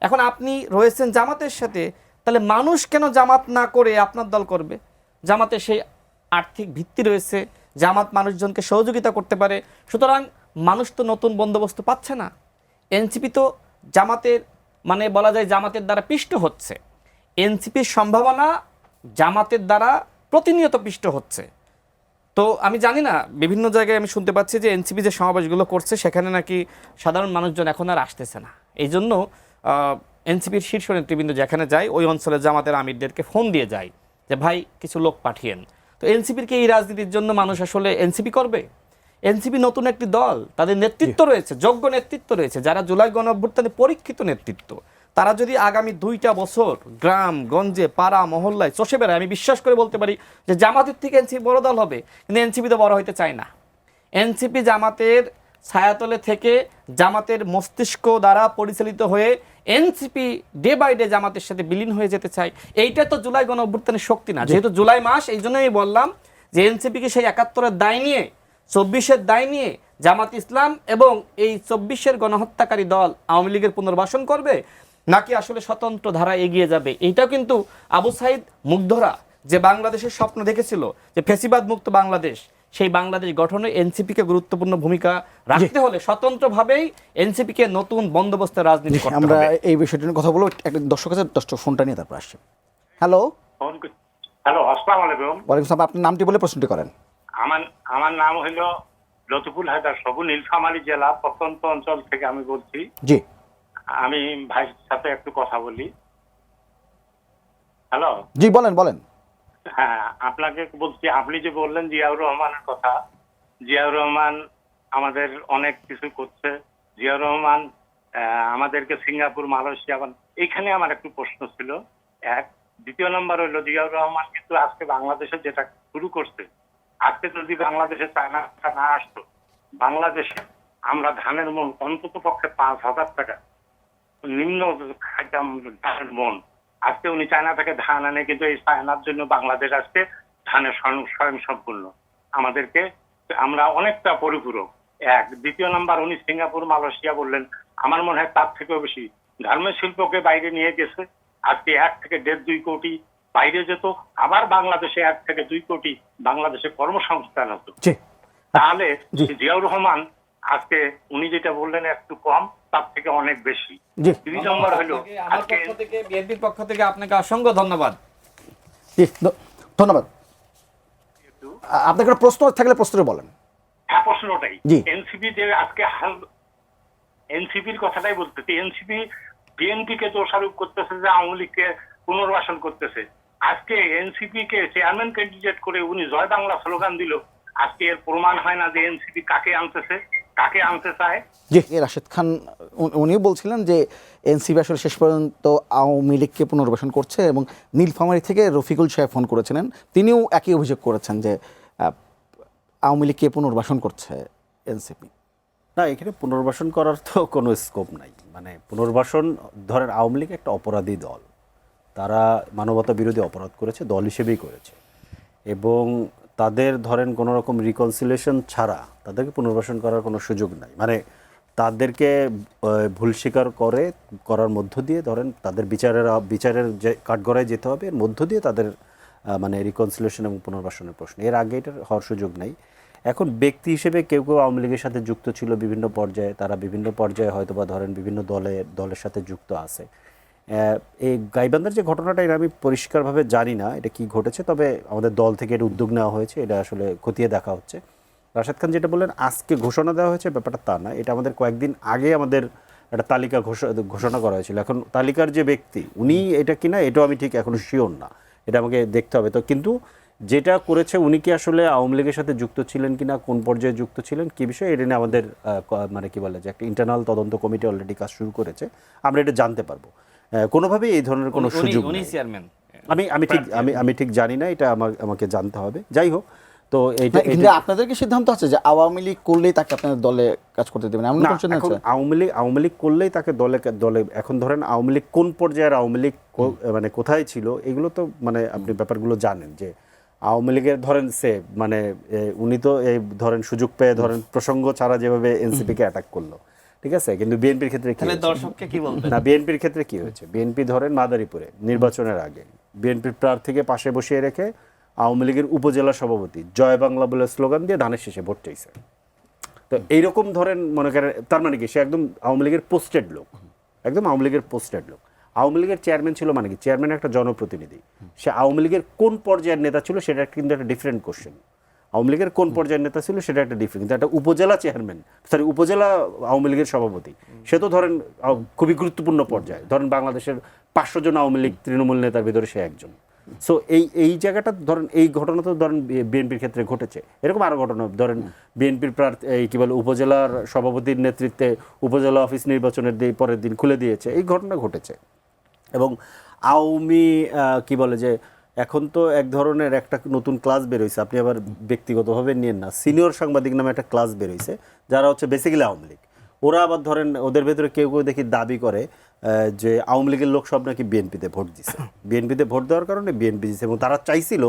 S2: এখন আপনি রয়েছেন জামাতের সাথে, তাহলে মানুষ কেন জামাত না করে আপনার দল করবে? জামাতের সেই আর্থিক ভিত্তি রয়েছে, জামাত মানুষজনকে সহযোগিতা করতে পারে, সুতরাং মানুষ তো নতুন বন্দোবস্ত পাচ্ছে না। এনসিপি তো জামাতের মানে বলা যায় জামাতের দ্বারা পিষ্ট হচ্ছে, এনসিপির সম্ভাবনা জামাতের দ্বারা প্রতিনিয়ত পিষ্ট হচ্ছে। তো আমি জানি না, বিভিন্ন জায়গায় আমি শুনতে পাচ্ছি যে এনসিপি যে সমাবেশগুলো করছে সেখানে নাকি সাধারণ মানুষজন এখন আর আসতেছে না। এই জন্য এনসিপির শীর্ষ নেতৃবৃন্দ যেখানে যায়, ওই অঞ্চলের জামাতের আমিরদেরকে ফোন দিয়ে যায় যে ভাই কিছু লোক পাঠিয়েন। তো এনসিপির কি এই রাজনীতির জন্য মানুষ আসলে এনসিপি করবে? এনসিপি নতুন একটি দল, তাদের নেতৃত্ব রয়েছে, যোগ্য নেতৃত্ব রয়েছে, যারা জুলাই গণ অভ্যুত্থানে পরীক্ষিত নেতৃত্ব। তারা যদি আগামী 2টা বছর গ্রাম গঞ্জে পাড়া মহল্লায় চষে বেড়ায়, আমি বিশ্বাস করে বলতে পারি যে জামাতের থেকে এনসিপি বড় দল হবে। কিন্তু এনসিপি তো বড় হইতে চায় না। এনসিপি জামাতের ছায়াতলে থেকে জামাতের মস্তিষ্ক দ্বারা পরিচালিত হয়ে এনসিপি ডে বাই ডে জামাতের সাথে বিলীন হয়ে যেতে চায়। এইটা তো জুলাই গণ অভ্যুত্থানের শক্তি না, যেহেতু জুলাই মাস, এই জন্যই বললাম যে এনসিপিকে সেই ৭১-এর দায় নিয়ে, ২৪-এর দায় নিয়ে জামাত ইসলাম এবং এই ২৪-এর গণহত্যাকারী দল আওয়ামী লীগের পুনর্বাসন করবে, নাকি আসলে স্বতন্ত্র ধারা এগিয়ে যাবে। এইটাও কিন্তু আবু সাইদ মুগ্ধরা যে বাংলাদেশের স্বপ্ন দেখেছিল, যে ফ্যাসিবাদ মুক্ত বাংলাদেশ, সেই বাংলাদেশ গঠনে এনসিপিকে গুরুত্বপূর্ণ ভূমিকা রাখতে হলে স্বতন্ত্রভাবেই এনসিপিকে নতুন বন্দোবস্তের রাজনীতি করতে
S1: আমরা
S2: হবে।
S1: এই বিষয়টি নিয়ে কথা বলবো। একটা দর্শক আছে, দর্শক ফোনটা নিয়ে তারপর আসছে। হ্যালো,
S5: হ্যালো, আসসালামু আলাইকুম।
S1: ওয়ালাইকুম সালাম। আপনার নামটি বলে প্রশ্নটি করেন।
S5: আমার নাম হলো লতিফুল হায়দার সবু, নীলফামারী জেলা প্রত্যন্ত অঞ্চল থেকে আমি বলছি।
S1: জি,
S5: আমি ভাইয়ের সাথে একটু কথা বলি। হ্যালো,
S1: জি বলেন বলেন।
S5: হ্যাঁ, আপনাকে বলছি, আপনি যে বললেন জিয়াউর রহমানের কথা, জিয়াউর রহমান আমাদের অনেক কিছু করছে। জিয়াউর রহমান আমাদেরকে সিঙ্গাপুর, মালয়েশিয়া, এইখানে আমার একটু প্রশ্ন ছিল। এক, দ্বিতীয় নম্বর হলো জিয়াউর রহমান কিন্তু আজকে বাংলাদেশে যেটা শুরু করছে, আজকে যদি বাংলাদেশে চায়না না আসতো, বাংলাদেশে আমরা ধানের মন অন্তত পক্ষে ৫,০০০ টাকা নিম্ন খাইতাম ধানের মন। আজকে উনি চায়না থেকে ধান আনে, কিন্তু এই চায়নার জন্য বাংলাদেশ আজকে ধানের স্বয়ং সম্পূর্ণ। আমাদেরকে আমরা অনেকটা পরিপূরক। এক, দ্বিতীয় নাম্বার, উনি সিঙ্গাপুর, মালয়েশিয়া বললেন, আমার মনে হয় তার থেকেও বেশি গার্মেন্টস শিল্পকে বাইরে নিয়ে গেছে। আজকে ১ থেকে ১.৫-২ কোটি বাইরে যেত, আবার বাংলাদেশে ১ থেকে ২ কোটি বাংলাদেশে কর্মসংস্থান হতো।
S1: জি,
S5: তাহলে
S1: জি।
S5: জিয়াউর রহমান আজকে উনি যেটা বললেন একটু কম, তার থেকে অনেক বেশি।
S1: জি,
S5: ২ নম্বর হলো
S2: আমার
S5: আজকে
S2: পক্ষ থেকে, বিএনপির পক্ষ থেকে আপনাকে অসংখ্য ধন্যবাদ।
S1: জি, ধন্যবাদ। আপনার কোনো প্রশ্ন থাকলে প্রশ্নটা বলেন।
S5: হ্যাঁ, প্রশ্নটাই
S1: জি।
S5: এনসিপি যে আজকে এনসিপির কথাটাই বলতেছি। এনসিপি বিএনপি কে দোষারোপ করতেছে যে আওয়ামী লীগকে পুনর্বাসন করতেছে। আজকে এনসিপি কে চেয়ারম্যান ক্যান্ডিডেট করে উনি জয় বাংলা স্লোগান দিল। আজকে এর প্রমাণ হয় না যে এনসিপি কাকে আনতেছে, কাকে আনতে চায়।
S1: জি, রাশেদ খান উনিও বলছিলেন যে এনসিপি আসলে শেষ পর্যন্ত আওয়ামী লীগকে পুনর্বাসন করছে, এবং নীলফামারী থেকে রফিকুল সাহেব ফোন করেছিলেন, তিনিও একই অভিযোগ করেছেন যে আওয়ামী লীগকে পুনর্বাসন করছে এনসিপি।
S3: না, এখানে পুনর্বাসন করার তো কোনো স্কোপ নাই। মানে পুনর্বাসন, ধরেন আওয়ামী লীগ একটা অপরাধী দল, তারা মানবতা বিরোধী অপরাধ করেছে, দল হিসেবেই করেছে, এবং তাদের ধরেন কোনো রকম রিকনসিলিয়েশন ছাড়া তাদেরকে পুনর্বাসন করার কোনো সুযোগ নাই। মানে তাদেরকে ভুল স্বীকার করার মধ্য দিয়ে ধরেন তাদের বিচারের যে কাঠগড়ায় যেতে হবে, এর মধ্য দিয়ে তাদের মানে রিকনসিলিয়েশন এবং পুনর্বাসনের প্রশ্ন, এর আগে এটার হওয়ার সুযোগ নাই। এখন ব্যক্তি হিসেবে কেউ কেউ আওয়ামী লীগের সাথে যুক্ত ছিল বিভিন্ন পর্যায়ে, তারা বিভিন্ন পর্যায়ে হয়তো বা ধরেন বিভিন্ন দলের সাথে যুক্ত আছে। এই গাইবান্ধার যে ঘটনাটা, এটা আমি পরিষ্কারভাবে জানি না এটা কি ঘটেছে, তবে আমাদের দল থেকে এটা উদ্যোগ নেওয়া হয়েছে, এটা আসলে খতিয়ে দেখা হচ্ছে। রাশেদ খান যেটা বললেন আজকে ঘোষণা দেওয়া হয়েছে, ব্যাপারটা তা না। এটা আমাদের কয়েকদিন আগে আমাদের একটা তালিকা ঘোষণা করা হয়েছিল। এখন তালিকার যে ব্যক্তি উনি এটা কিনা, এটাও আমি ঠিক এখনো শিওর না, এটা আমাকে দেখতে হবে। তো কিন্তু যেটা করেছে উনি কি আসলে আওয়ামী লীগের সাথে যুক্ত ছিলেন কিনা, কোন পর্যায়ে যুক্ত ছিলেন, কি বিষয়, এটা নিয়ে আমাদের মানে কি বলে যে একটা ইন্টারনাল তদন্ত কমিটি অলরেডি কাজ শুরু করেছে, আমরা এটা জানতে পারবো। কোনোভাবেই এই ধরনের কোনো সুযোগ
S2: উনি
S3: নেই।
S2: চেয়ারম্যান,
S3: আমি ঠিক জানি না, এটা আমাকে জানতে হবে। যাই হোক, তো এইটা
S1: কিন্তু আপনাদের কি সিদ্ধান্ত আছে যে আওয়ামী লীগ করলেই তাকে আপনাদের দলে কাজ করতে দেবেন, এমন
S3: না,
S1: কোনো সিদ্ধান্ত
S3: এখন
S1: আছে?
S3: আওয়ামী লীগ করলেই তাকে দলে এখন ধরেন আওয়ামী লীগ কোন পর্যায়ের আওয়ামী লীগ মানে কোথায় ছিল, এগুলো তো মানে আপনি ব্যাপারগুলো জানেন যে আওয়ামী লীগের ধরেন মানে উনি তো এই ধরেন সুযোগ পেয়ে ধরেন প্রসঙ্গ ছাড়া যেভাবে এনসিপিকে অ্যাটাক করলো, ঠিক আছে, কিন্তু বিএনপির ক্ষেত্রে কি হয়েছে?
S2: দর্শককে কি বলবেন?
S3: না, বিএনপির ক্ষেত্রে কি হয়েছে, বিএনপি ধরেন মাদারীপুরে নির্বাচনের আগে বিএনপির প্রার্থীকে পাশে বসিয়ে রেখে আওয়ামী লীগের উপজেলা সভাপতি জয় বাংলা বলে স্লোগান দিয়ে ধানের শেষে ভোট চাইছে। তো এইরকম ধরেন মনে করেন, তার মানে কি সে একদম আওয়ামী লীগের পোস্টেড লোক, একদম আওয়ামী লীগের পোস্টেড লোক। আওয়ামী লীগের চেয়ারম্যান ছিল মানে কি, চেয়ারম্যান একটা জনপ্রতিনিধি, সে আওয়ামী লীগের কোন পর্যায়ের নেতা ছিল সেটা কিন্তু একটা ডিফারেন্ট কোশ্চেন। আওয়ামী লীগের কোন পর্যায়ের নেতা ছিল সেটা একটা ডিফারেন্ট, কিন্তু একটা উপজেলা চেয়ারম্যান, উপজেলা আওয়ামী লীগের সভাপতি, সে তো ধরেন খুবই গুরুত্বপূর্ণ পর্যায়ে, ধরেন বাংলাদেশের 500 জন আওয়ামী লীগ তৃণমূল নেতার ভিতরে সে একজন। সো এই জায়গাটা ধরেন, এই ঘটনা তো ধরেন বিএনপির ক্ষেত্রে ঘটেছে, এরকম আরো ঘটনা ধরেন বিএনপির প্রার্থী এই কি বলে উপজেলার সভাপতির নেতৃত্বে উপজেলা অফিস নির্বাচনের পরের দিন খুলে দিয়েছে, এই ঘটনা ঘটেছে। এবং আওয়ামী কি বলে যে এখন তো এক ধরনের একটা নতুন ক্লাস বের হয়েছে, আপনি আবার ব্যক্তিগতভাবে নিয়েন না, সিনিয়র সাংবাদিক নামে একটা ক্লাস বের হয়েছে, যারা হচ্ছে বেসিক্যালি আওয়ামী লীগ। ওরা আবার ধরেন ওদের ভেতরে কেউ কেউ দেখি দাবি করে যে আওয়ামী লীগের লোক সব নাকি বিএনপিতে ভোট দিছে, বিএনপিতে ভোট দেওয়ার কারণে বিএনপি দিচ্ছে, এবং তারা চাইছিল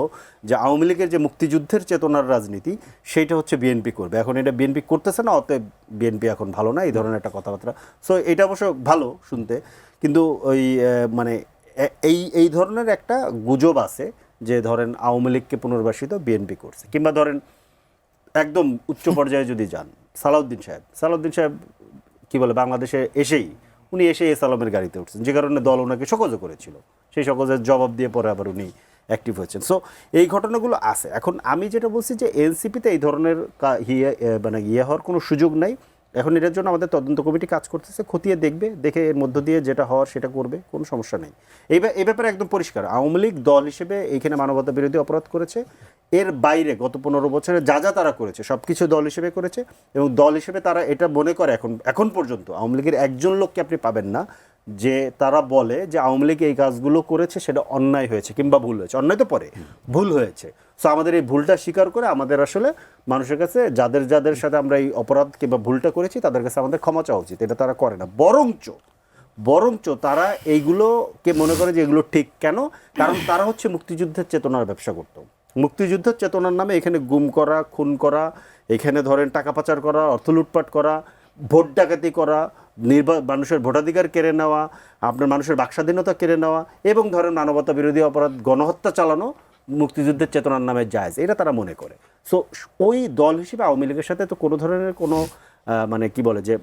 S3: যে আওয়ামী লীগের যে মুক্তিযুদ্ধের চেতনার রাজনীতি সেইটা হচ্ছে বিএনপি করবে। এখন এটা বিএনপি করতেছে না, অতএব বিএনপি এখন ভালো না, এই ধরনের একটা কথাবার্তা। সো এটা অবশ্য ভালো শুনতে, কিন্তু ওই মানে এই ধরনের একটা গুজব আছে যে ধরেন আওয়ামী লীগকে পুনর্বাসিত বিএনপি করছে, কিংবা ধরেন একদম উচ্চ পর্যায়ে যদি যান, সালাউদ্দিন সাহেব কি বলে বাংলাদেশে এসেই উনি এসে এস আলমের গাড়িতে উঠছেন, যে কারণে দল ওনাকে সকজও করেছিল, সেই সকজের জবাব দিয়ে পরে আবার উনি অ্যাক্টিভ হয়েছেন। সো এই ঘটনাগুলো আছে। এখন আমি যেটা বলছি যে এনসিপিতে এই ধরনের মানে হওয়ার কোনো সুযোগ নাই। এখন এটার জন্য আমাদের তদন্ত কমিটি কাজ করতেছে, খতিয়ে দেখবে, দেখে এর মধ্য দিয়ে যেটা হওয়ার সেটা করবে, কোনো সমস্যা নেই। এই ব্যাপারে একদম পরিষ্কার, আওয়ামী লীগ দল হিসেবে এইখানে মানবতা বিরোধী অপরাধ করেছে, এর বাইরে গত 15 বছরে যা তারা করেছে সব কিছু দল হিসেবে করেছে, এবং দল হিসেবে তারা এটা মনে করে এখন পর্যন্ত আওয়ামী লীগের একজন লোককে আপনি পাবেন না যে তারা বলে যে আওয়ামী লীগ এই কাজগুলো করেছে সেটা অন্যায় হয়েছে কিংবা ভুল হয়েছে। অন্যায় তো পরে, ভুল হয়েছে। সো আমাদের এই ভুলটা স্বীকার করে আমাদের আসলে মানুষের কাছে যাদের সাথে আমরা এই অপরাধ কিংবা ভুলটা করেছি তাদের কাছে আমাদের ক্ষমা চাওয়া উচিত। এটা তারা করে না, বরঞ্চ তারা এইগুলোকে মনে করে যে এগুলো ঠিক। কেন? কারণ তারা হচ্ছে মুক্তিযুদ্ধের চেতনার ব্যবসা করত। মুক্তিযুদ্ধের চেতনার নামে এখানে গুম করা, খুন করা, এখানে ধরেন টাকা পাচার করা, অর্থ লুটপাট করা, ভোট ডাকাতি করা, মানুষের ভোটাধিকার কেড়ে নেওয়া, আপনার মানুষের বাকস্বাধীনতা কেড়ে নেওয়া, এবং ধরেন মানবতা বিরোধী অপরাধ, গণহত্যা চালানো মুক্তিযুদ্ধের চেতনার নামে জায়েজ, এটা তারা মনে করে। সো ওই দল হিসেবে আওয়ামী লীগের সাথে তো কোনো ধরনের কোনো মানে কি বলে যে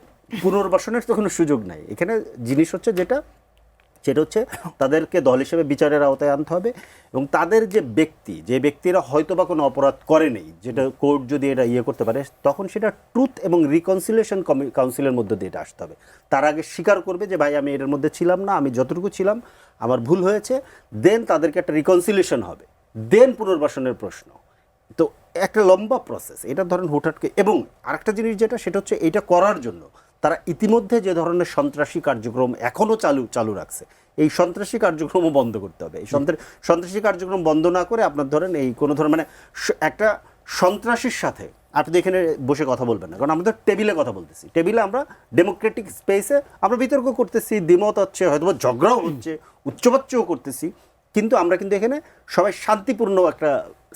S3: পুনর্বাসনের তো কোনো সুযোগ নাই। এখানে জিনিস হচ্ছে সেটা হচ্ছে তাদেরকে দল হিসেবে বিচারের আওতায় আনতে হবে, এবং তাদের যে ব্যক্তিরা হয়তো বা কোনো অপরাধ করেনি, যেটা কোর্ট যদি এটা করতে পারে, তখন সেটা ট্রুথ এবং রিকনসিলিয়েশন কাউন্সিলের মধ্যে দিয়ে এটা আসতে হবে। তার আগে স্বীকার করবে যে ভাই আমি এর মধ্যে ছিলাম না, আমি যতটুকু ছিলাম আমার ভুল হয়েছে, দেন তাদেরকে একটা রিকনসিলিয়েশন হবে, দেন পুনর্বাসনের প্রশ্ন। তো একটা লম্বা প্রসেস এটা, ধরেন হুটহাটকে। এবং আরেকটা জিনিস সেটা হচ্ছে এটা করার জন্য তারা ইতিমধ্যে যে ধরনের সন্ত্রাসী কার্যক্রম এখনও চালু রাখছে, এই সন্ত্রাসী কার্যক্রমও বন্ধ করতে হবে। এই সন্ত্রাসী কার্যক্রম বন্ধ না করে আপনার ধরেন এই কোনো ধরনের মানে একটা সন্ত্রাসীর সাথে আপনি এখানে বসে কথা বলবেন না, কারণ আমরা টেবিলে কথা বলতেছি, টেবিলে আমরা ডেমোক্রেটিক স্পেসে আমরা বিতর্ক করতেছি, দ্বিমত হচ্ছে, হয়তো ঝগড়াও হচ্ছে, উচ্চবাচ্যও করতেছি, কিন্তু আমরা কিন্তু এখানে সবাই শান্তিপূর্ণ একটা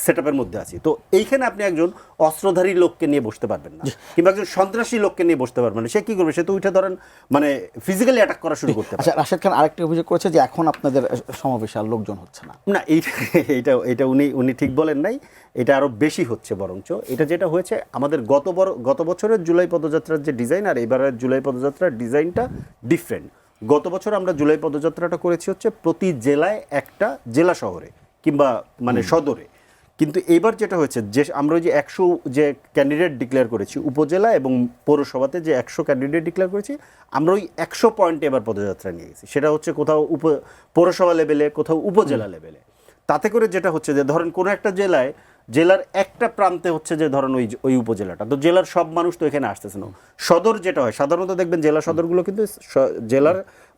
S3: সেটআপের মধ্যে আছি। তো এইখানে আপনি একজন অস্ত্রধারী লোককে নিয়ে বসতে পারবেন না, কিংবা একজন সন্ত্রাসী লোককে নিয়ে বসতে পারবেন না। সে কি করবে? সে তো উঠে ধরেন মানে ফিজিক্যালি অ্যাটাক করা শুরু করতে পারে।
S1: আচ্ছা, রাশেদ খান আরেকটা অভিযোগ করেছে যে এখন আপনাদের সমাবেশে আর লোকজন হচ্ছে না।
S3: না, এইটা উনি ঠিক বলেন নাই, এটা আরো বেশি হচ্ছে। বরঞ্চ এটা যেটা হয়েছে, আমাদের গত বছরের জুলাই পদযাত্রার যে ডিজাইন আর এবারের জুলাই পদযাত্রার ডিজাইনটা ডিফারেন্ট। গত বছর আমরা জুলাই পদযাত্রাটা করেছি হচ্ছে প্রতি জেলায় একটা জেলা শহরে কিংবা মানে সদরে, কিন্তু এবার যেটা হয়েছে যে আমরা ওই যে 100 যে ক্যান্ডিডেট ডিক্লেয়ার করেছি উপজেলা এবং পৌরসভাতে, যে 100 ক্যান্ডিডেট ডিক্লেয়ার করেছি, আমরা ওই 100 পয়েন্টে এবার পদযাত্রা নিয়ে গেছি। সেটা হচ্ছে কোথাও পৌরসভা লেভেলে, কোথাও উপজেলা লেভেলে। তাতে করে যেটা হচ্ছে যে ধরেন কোনো একটা জেলার একটা প্রান্তে হচ্ছে যে ধরেন ওই উপজেলাটা, তো জেলার সব মানুষ তো এখানে আসতেছে না। সদর যেটা হয় সাধারণত দেখবেন জেলা সদরগুলো কিন্তু জেলার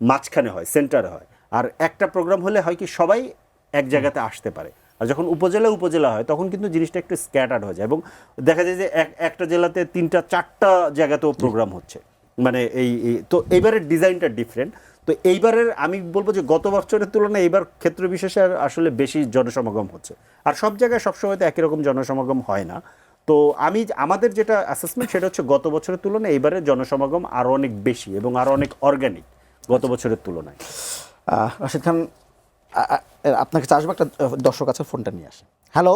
S3: মাঝখানে হয়, সেন্টারে হয়, আর একটা প্রোগ্রাম হলে হয় কি সবাই এক জায়গাতে আসতে পারে। আর যখন উপজেলা হয় তখন কিন্তু জিনিসটা একটু স্ক্যাটার্ড হয়ে যায়, এবং দেখা যায় যে একটা জেলাতে 3-4টা জায়গাতেও প্রোগ্রাম হচ্ছে। মানে তো এইবারের ডিজাইনটা ডিফারেন্ট। তো এইবারের আমি বলবো যে গত বছরের তুলনায় এইবার ক্ষেত্র বিশেষে আসলে বেশি জনসমাগম হচ্ছে, আর সব জায়গায় সবসময় তো একই রকম জনসমাগম হয় না। তো আমাদের যেটা অ্যাসেসমেন্ট সেটা হচ্ছে গত বছরের তুলনায় এইবারের জনসমাগম আরও অনেক বেশি এবং আরও অনেক অর্গানিক গত বছরের তুলনায়।
S1: রাশেদ খান, আপনাকে চাষবো একটা দর্শক আছে, ফোনটা নিয়ে আসে। হ্যালো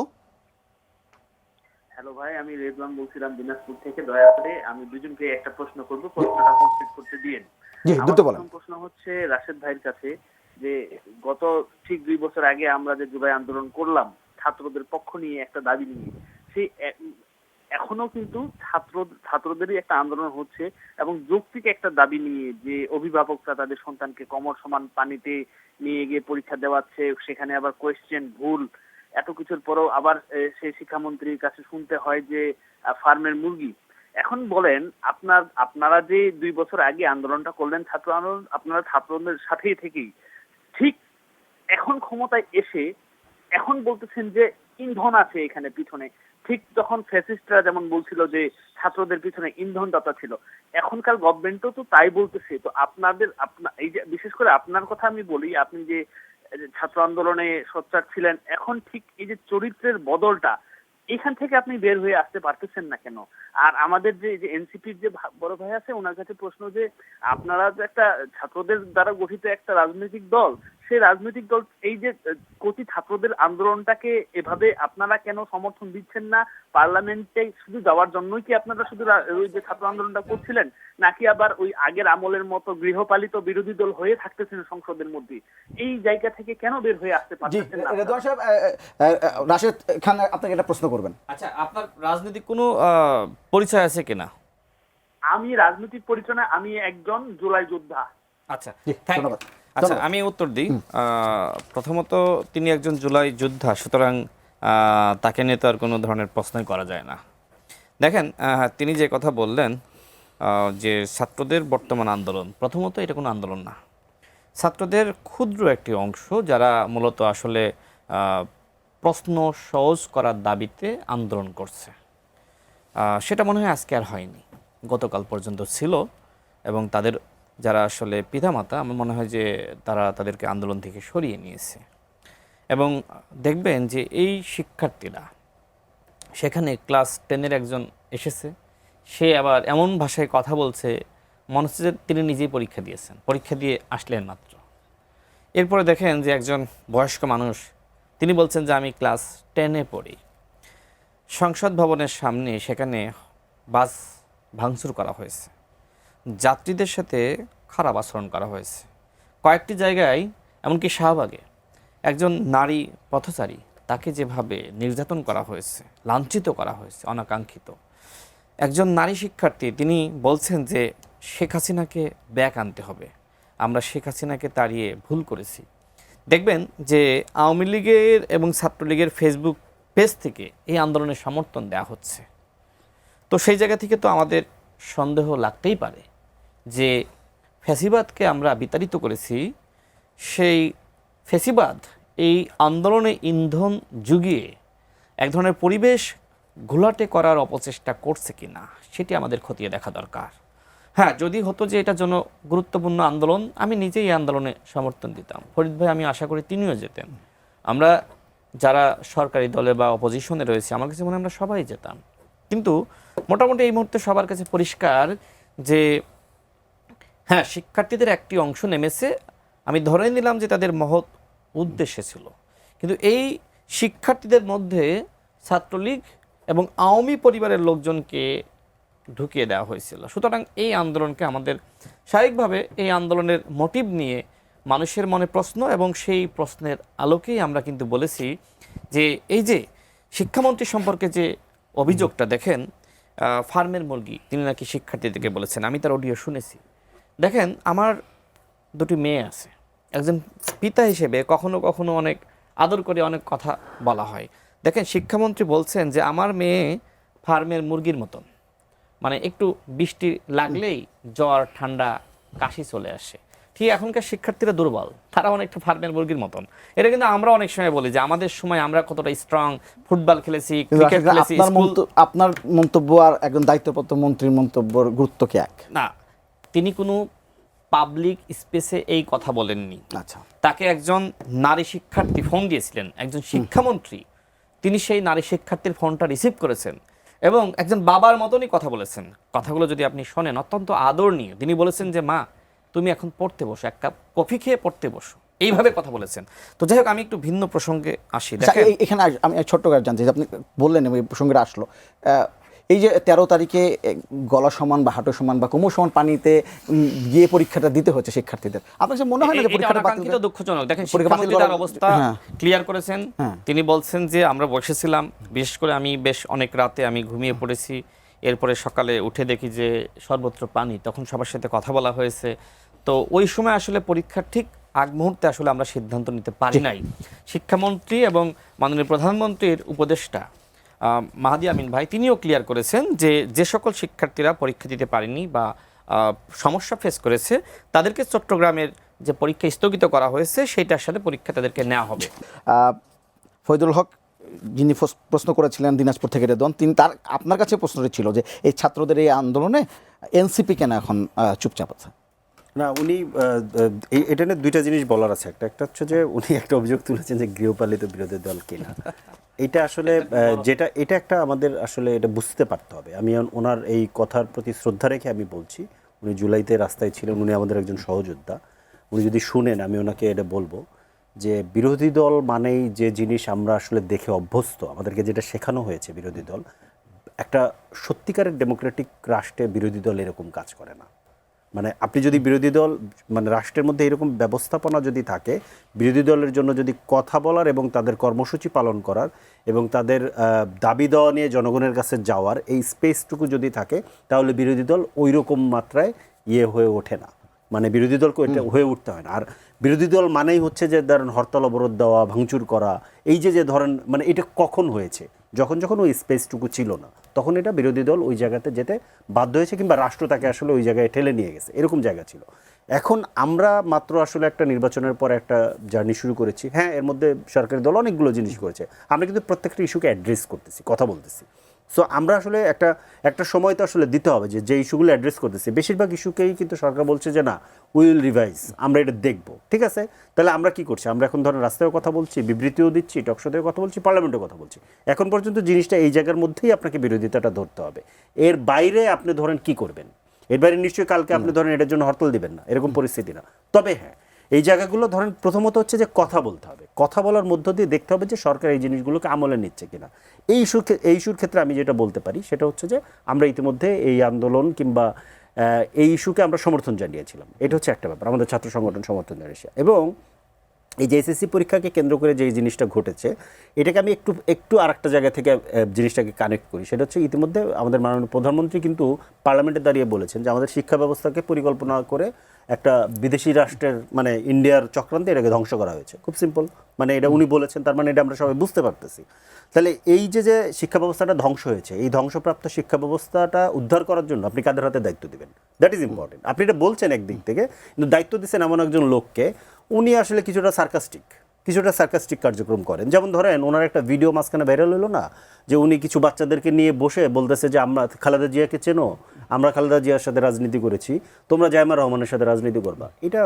S4: ভাই, আমি রেদওয়ান বলছিলাম দিনাজপুর থেকে। দয়া করে আমি দুজনকে একটা প্রশ্ন করব, প্রশ্নটা কমপ্লিট করতে দিয়েন।
S1: জি, দ্রুত বলেন।
S4: প্রশ্ন হচ্ছে রাশেদ ভাইয়ের কাছে যে গত ঠিক 2 বছর আগে আমরা যে জুলাই আন্দোলন করলাম ছাত্রদের পক্ষ নিয়ে একটা দাবি নিয়ে, সেই এখনো কিন্তু ছাত্রদেরই একটা আন্দোলন হচ্ছে এবং যৌক্তিক একটা দাবি নিয়ে, যে অভিভাবকরা তাদের সন্তানকে কমর সমান পানিতে নিয়ে গিয়ে পরীক্ষা দেওয়াচ্ছে, সেখানে আবার কোয়েশ্চেন ভুল, এত কিছুর পরেও আবার সেই শিক্ষামন্ত্রীর কাছে শুনতে হয় যে ফার্মের মুরগি। এখন বলেন, আপনারা যে 2 বছর আগে আন্দোলনটা করলেন ছাত্র আন্দোলন, আপনারা ছাত্রদের সাথেই থেকেই ঠিক এখন ক্ষমতায় এসে
S6: এখন বলতেছেন যে ইন্ধন আছে এখানে পিছনে। ঠিক তখন ফ্যাসিস্টরা যেমন বলছিল যে ছাত্রদের পিছনে ইন্ধনদাতা ছিল, এখনকার গভর্নমেন্টও তো তাই বলতেছে। তো এই যে বিশেষ করে আপনার কথা আমি বলি, আপনি যে ছাত্র আন্দোলনে সোচ্চার ছিলেন, এখন ঠিক এই যে চরিত্রের বদলটা, এখান থেকে আপনি বের হয়ে আসতে পারতেছেন না কেন? আর আমাদের যে এনসিপির যে বড় ভাই আছে, ওনার কাছে প্রশ্ন যে আপনারা যে একটা ছাত্রদের দ্বারা গঠিত একটা রাজনৈতিক দল, সেই রাজনৈতিক দল এই যে কোটি ছাত্রদের আন্দোলনটাকে এভাবে আপনারা কেন সমর্থন দিচ্ছেন না? পার্লামেন্টে শুধু যাওয়ার জন্যই কি আপনারা শুধু ওই যে ছাত্র আন্দোলনটা করছিলেন, নাকি আবার ওই আগের আমলের মতো গৃহপালিত বিরোধী দল হয়ে থাকতেছেন সংসদের মধ্যে? এই জায়গা থেকে কেন বের হয়ে আসতে
S1: জি
S6: পারতেছেন না?
S1: রেদওয়ান সাহেব, রাশেদ খান আপনাকে একটা প্রশ্ন করবেন।
S2: আচ্ছা, আপনার রাজনৈতিক কোনো পরিচয় আছে কিনা?
S6: আমি রাজনৈতিক পরিচয় না, আমি একজন জুলাই যোদ্ধা।
S2: আচ্ছা,
S1: জি, ধন্যবাদ।
S2: আচ্ছা, আমি উত্তর দিই। প্রথমত তিনি একজন জুলাই যোদ্ধা, সুতরাং তাকে নিয়ে তো আর কোনো ধরনের প্রশ্নই করা যায় না। দেখেন, তিনি যে কথা বললেন যে ছাত্রদের বর্তমান আন্দোলন, প্রথমত এটা কোনো আন্দোলন না। ছাত্রদের ক্ষুদ্র একটি অংশ যারা মূলত আসলে প্রশ্ন সহজ করার দাবিতে আন্দোলন করছে। সেটা মনে হয় আজকে আর হয়নি, গতকাল পর্যন্ত ছিল। এবং তাদের যারা আসলে পিতামাতা, আমার মনে হয় যে তারা তাদেরকে আন্দোলন থেকে সরিয়ে নিয়েছে। এবং দেখবেন যে এই শিক্ষার্থীরা, সেখানে ক্লাস 10-এর একজন এসেছে, সে আবার এমন ভাষায় কথা বলছে মনে হচ্ছে যে তিনি নিজেই পরীক্ষা দিয়েছেন, পরীক্ষা দিয়ে আসলেন মাত্র। এরপরে দেখেন যে একজন বয়স্ক মানুষ, তিনি বলছেন যে আমি ক্লাস 10-এ পড়ি। সংসদ ভবনের সামনে সেখানে বাস ভাঙচুর করা হয়েছে, যাত্রীদের সাথে খারাপ আচরণ করা হয়েছে। কয়েকটি জায়গায়, এমনকি শাহবাগে একজন নারী পথচারী, তাকে যেভাবে নির্যাতন করা হয়েছে, লাঞ্ছিত করা হয়েছে অনাকাঙ্ক্ষিত। একজন নারী শিক্ষার্থী, তিনি বলছেন যে শেখ হাসিনাকে ব্যাক আনতে হবে, আমরা শেখ হাসিনাকে তাড়িয়ে ভুল করেছি। দেখবেন যে আওয়ামী লীগের এবং ছাত্রলীগের ফেসবুক পেজ থেকে এই আন্দোলনের সমর্থন দেওয়া হচ্ছে। তো সেই জায়গা থেকে তো আমাদের সন্দেহ লাগতেই পারে যে ফ্যাসিবাদকে আমরা বিতাড়িত করেছি, সেই ফ্যাসিবাদ এই আন্দোলনে ইন্ধন জুগিয়ে এক ধরনের পরিবেশ ঘোলাটে করার অপচেষ্টা করছে কিনা, সেটি আমাদের খতিয়ে দেখা দরকার। হ্যাঁ, যদি হতো যে এটা জন্য গুরুত্বপূর্ণ আন্দোলন, আমি নিজেই এই আন্দোলনে সমর্থন দিতাম। ফরিদ ভাই, আমি আশা করি তিনিও যেতেন। আমরা যারা সরকারি দলে বা অপোজিশনে রয়েছে, আমার কাছে মনে হয় আমরা সবাই যেতাম। কিন্তু মোটামুটি এই মুহূর্তে সবার কাছে পরিষ্কার যে হ্যাঁ, শিক্ষার্থীদের একটি অংশ নেমেছে, আমি ধরে নিলাম যে তাদের মহৎ উদ্দেশ্যে ছিল, কিন্তু এই শিক্ষার্থীদের মধ্যে ছাত্রলীগ এবং আওয়ামী পরিবারের লোকজনকে ঢুকিয়ে দেওয়া হয়েছিল। সুতরাং এই আন্দোলনকে আমাদের স্বাভাবিকভাবে এই আন্দোলনের মোটিভ নিয়ে মানুষের মনে প্রশ্ন, এবং সেই প্রশ্নের আলোকেই আমরা কিন্তু বলেছি যে এই যে শিক্ষামন্ত্রী সম্পর্কে যে অভিযোগটা, দেখেন ফার্মের মুরগি তিনি নাকি শিক্ষার্থীদেরকে বলেছেন, আমি তার অডিও শুনেছি। দেখেন, আমার দুটি মেয়ে আছে, একজন পিতা হিসেবে কখনো কখনো অনেক আদর করে অনেক কথা বলা হয়। দেখেন, শিক্ষামন্ত্রী বলছেন যে আমার মেয়ে ফার্মের মুরগির মতন, মানে একটু বৃষ্টি লাগলেই জ্বর, ঠান্ডা, কাশি চলে আসে। ঠিক এখনকার শিক্ষার্থীরা দুর্বল, তারা অনেকটা ফার্মের মুরগির মতন। এটা কিন্তু আমরা অনেক সময় বলি যে আমাদের সময় আমরা কতটা স্ট্রং, ফুটবল খেলেছি, ক্রিকেট খেলেছি।
S1: আপনার মন্তব্য আর একজন দায়িত্বপ্রাপ্ত মন্ত্রীর মন্তব্যের গুরুত্ব কি এক?
S2: না, তিনি কোনো পাবলিক স্পেসে এই কথা বলেননি।
S1: আচ্ছা,
S2: তাকে একজন নারী শিক্ষার্থী ফোন দিয়েছিলেন, একজন শিক্ষামন্ত্রী, তিনি সেই নারী শিক্ষার্থীর ফোনটা রিসিভ করেছেন এবং একজন বাবার মতনই কথা বলেছেন। কথাগুলো যদি আপনি শোনেন, অত্যন্ত আদরণীয়। তিনি বলেছেন যে মা, তুমি এখন পড়তে বসো, এক কাপ কফি খেয়ে পড়তে বসো, এইভাবে কথা বলেছেন। তো যাই হোক, আমি একটু ভিন্ন প্রসঙ্গে আসি। দেখেন,
S1: এখানে আমি ছোট্ট করে জানতে চাই, আপনি বললেন এবং এই প্রসঙ্গটা আসলো, এই যে 13 তারিখে গলা সমান বা হাঁটু সমান বা কোমর সমান পানিতে গিয়ে পরীক্ষাটা দিতে হচ্ছে শিক্ষার্থীদের, আপনার কাছে মনে হয় না যে পরীক্ষাটা
S2: অনাকাঙ্ক্ষিত দুঃখজনক? দেখেন, শিক্ষামন্ত্রী তার অবস্থা ক্লিয়ার করেছেন। তিনি বলছেন যে আমরা বসেছিলাম, বিশেষ করে আমি বেশ অনেক রাতে আমি ঘুমিয়ে পড়েছি, এরপরে সকালে উঠে দেখি যে সর্বত্র পানি, তখন সবার সাথে কথা বলা হয়েছে। তো ওই সময় আসলে পরীক্ষার ঠিক আগ মুহূর্তে আসলে আমরা সিদ্ধান্ত নিতে পারি নাই। শিক্ষামন্ত্রী এবং মাননীয় প্রধানমন্ত্রীর উপদেষ্টা মাহাদি আমিন ভাই, তিনিও ক্লিয়ার করেছেন যে যে সকল শিক্ষার্থীরা পরীক্ষা দিতে পারেনি বা সমস্যা ফেস করেছে, তাদেরকে চট্টগ্রামের যে পরীক্ষা স্থগিত করা হয়েছে, সেইটার সাথে পরীক্ষা তাদেরকে নেওয়া হবে।
S1: ফয়দুল হক যিনি প্রশ্ন করেছিলেন দিনাজপুর থেকে রেদওয়ান, তিনি তার আপনার কাছে প্রশ্নটি ছিল যে এই ছাত্রদের এই আন্দোলনে এনসিপি কেন এখন চুপচাপ আছে?
S3: না, উনি এটা নিয়ে দুইটা জিনিস বলার আছে। একটা হচ্ছে যে উনি একটা অভিযোগ তুলেছেন যে গৃহপালিত বিরোধী দল কিনা। এটা আসলে এটা একটা আমাদের আসলে এটা বুঝতে পারতে হবে। আমি ওনার এই কথার প্রতি শ্রদ্ধা রেখে আমি বলছি, উনি জুলাইতে রাস্তায় ছিলেন, উনি আমাদের একজন সহযোদ্ধা। উনি যদি শুনেন, আমি ওনাকে এটা বলবো যে বিরোধী দল মানেই যে জিনিস আমরা আসলে দেখে অভ্যস্ত, আমাদেরকে যেটা শেখানো হয়েছে বিরোধী দল, একটা সত্যিকারের ডেমোক্রেটিক রাষ্ট্রে বিরোধী দল এরকম কাজ করে না। মানে আপনি যদি বিরোধী দল মানে রাষ্ট্রের মধ্যে এরকম ব্যবস্থাপনা যদি থাকে, বিরোধী দলের জন্য যদি কথা বলার এবং তাদের কর্মসূচি পালন করার এবং তাদের দাবি দেওয়া নিয়ে জনগণের কাছে যাওয়ার এই স্পেসটুকু যদি থাকে, তাহলে বিরোধী দল ওই রকম মাত্রায় হয়ে ওঠে না। মানে বিরোধী দলকে এটা হয়ে উঠতে হয় না। আর বিরোধী দল মানেই হচ্ছে যে ধরেন হরতাল অবরোধ দেওয়া, ভাঙচুর করা, এই যে ধরেন মানে এটা কখন হয়েছে? যখন ওই স্পেসটুকু ছিল না, তখন এটা বিরোধী দল ওই জায়গাতে যেতে বাধ্য হয়েছে, কিংবা রাষ্ট্র তাকে আসলে ওই জায়গায় ঠেলে নিয়ে গেছে, এরকম জায়গা ছিল। এখন আমরা মাত্র আসলে একটা নির্বাচনের পর একটা জার্নি শুরু করেছি। হ্যাঁ, এর মধ্যে সরকারি দল অনেকগুলো জিনিস করেছে, আমরা কিন্তু প্রত্যেকটা ইস্যুকে অ্যাড্রেস করতেছি, কথা বলতেছি। সো আমরা আসলে একটা সময় তো আসলে দিতে হবে যে ইস্যুগুলো অ্যাড্রেস করতেছি। বেশিরভাগ ইস্যুকেই কিন্তু সরকার বলছে যে না, উইল রিভাইজ, আমরা এটা দেখবো। ঠিক আছে, তাহলে আমরা কি করছি? আমরা এখন ধরেন রাস্তায়ও কথা বলছি, বিবৃতিও দিচ্ছি, টকশোতেও কথা বলছি, পার্লামেন্টেও কথা বলছি। এখন পর্যন্ত জিনিসটা এই জায়গার মধ্যেই আপনাকে বিরোধিতাটা ধরতে হবে। এর বাইরে আপনি ধরেন কি করবেন? এর বাইরে নিশ্চয়ই কালকে আপনি ধরেন এটার জন্য হরতাল দিবেন না, এরকম পরিস্থিতি না। তবে হ্যাঁ, এই জায়গাগুলো ধরেন প্রথমত হচ্ছে যে কথা বলতে হবে, কথা বলার মধ্য দিয়ে দেখতে হবে যে সরকার এই জিনিসগুলোকে আমলে নিচ্ছে কিনা। এই ইস্যুর ক্ষেত্রে আমি যেটা বলতে পারি সেটা হচ্ছে যে আমরা ইতিমধ্যে এই আন্দোলন কিংবা এই ইস্যুকে আমরা সমর্থন জানিয়েছিলাম। এটা হচ্ছে একটা ব্যাপার, আমাদের ছাত্র সংগঠন সমর্থন জানিয়েছে। এবং এই যে এসএসসি পরীক্ষাকে কেন্দ্র করে যে জিনিসটা ঘটেছে, এটাকে আমি একটু আর একটা জায়গা থেকে জিনিসটাকে কানেক্ট করি। সেটা হচ্ছে ইতিমধ্যে আমাদের মাননীয় প্রধানমন্ত্রী কিন্তু পার্লামেন্টে দাঁড়িয়ে বলেছেন যে আমাদের শিক্ষা ব্যবস্থাকে পরিকল্পনা করে একটা বিদেশি রাষ্ট্রের মানে ইন্ডিয়ার চক্রান্তে এটাকে ধ্বংস করা হয়েছে। খুব সিম্পল, মানে এটা উনি বলেছেন, তার মানে এটা আমরা সবাই বুঝতে পারতেছি। তাহলে এই যে শিক্ষা ব্যবস্থাটা ধ্বংস হয়েছে, এই ধ্বংসপ্রাপ্ত শিক্ষা ব্যবস্থাটা উদ্ধার করার জন্য আপনি কাদের হাতে দায়িত্ব দিবেন? That is important. আপনি এটা বলছেন একদিক থেকে, কিন্তু দায়িত্ব দিচ্ছেন এমন একজন লোককে, উনি আসলে কিছুটা সার্কাস্টিক কার্যক্রম করেন। যেমন ধরেন ওনার একটা ভিডিও মাঝখানে ভাইরাল হলো না, যে উনি কিছু বাচ্চাদেরকে নিয়ে বসে বলতেছে যে আমরা খালেদা জিয়াকে চেনো, আমরা খালেদা জিয়ার সাথে রাজনীতি করেছি, তোমরা জায়মা রহমানের সাথে রাজনীতি করবা। এটা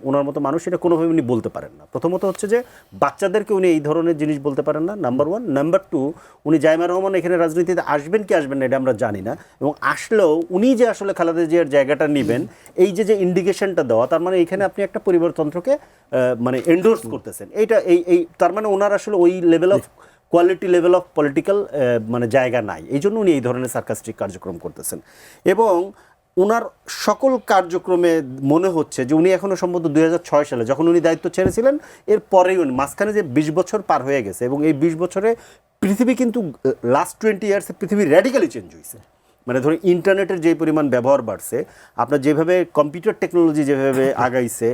S3: ওনার মতো মানুষ এটা কোনোভাবে উনি বলতে পারেন না। প্রথমত হচ্ছে যে বাচ্চাদেরকে উনি এই ধরনের জিনিস বলতে পারেন না, নাম্বার 1। নাম্বার 2, উনি জায়মা রহমান এখানে রাজনীতিতে আসবেন কি আসবেন না এটা আমরা জানি না। এবং আসলেও উনি যে আসলে খালেদা জিয়ার জায়গাটা নেবেন, এই যে ইন্ডিকেশনটা দেওয়া, তার মানে এখানে আপনি একটা পরিবারতন্ত্রকে মানে এন্ডোর্স করতেছেন। এইটা এই তার মানে ওনার আসলে ওই level of quality level of political মানে জায়গা নাই, এই জন্য উনি এই ধরনের সার্কাস্টিক কার্যক্রম করতেছেন। এবং ওনার সকল কার্যক্রমে মনে হচ্ছে যে উনি এখনও সম্ভবত 2006 সালে যখন উনি দায়িত্ব ছেড়েছিলেন, এর পরেই উনি মাঝখানে যে 20 বছর পার হয়ে গেছে, এবং এই 20 বছরে পৃথিবী কিন্তু লাস্ট 20 ইয়ার্সে পৃথিবী র্যাডিক্যালি চেঞ্জ হয়েছে। মানে ধরুন ইন্টারনেটের যে পরিমাণ ব্যবহার বাড়ছে, আপনার যেভাবে কম্পিউটার টেকনোলজি যেভাবে আগাইছে,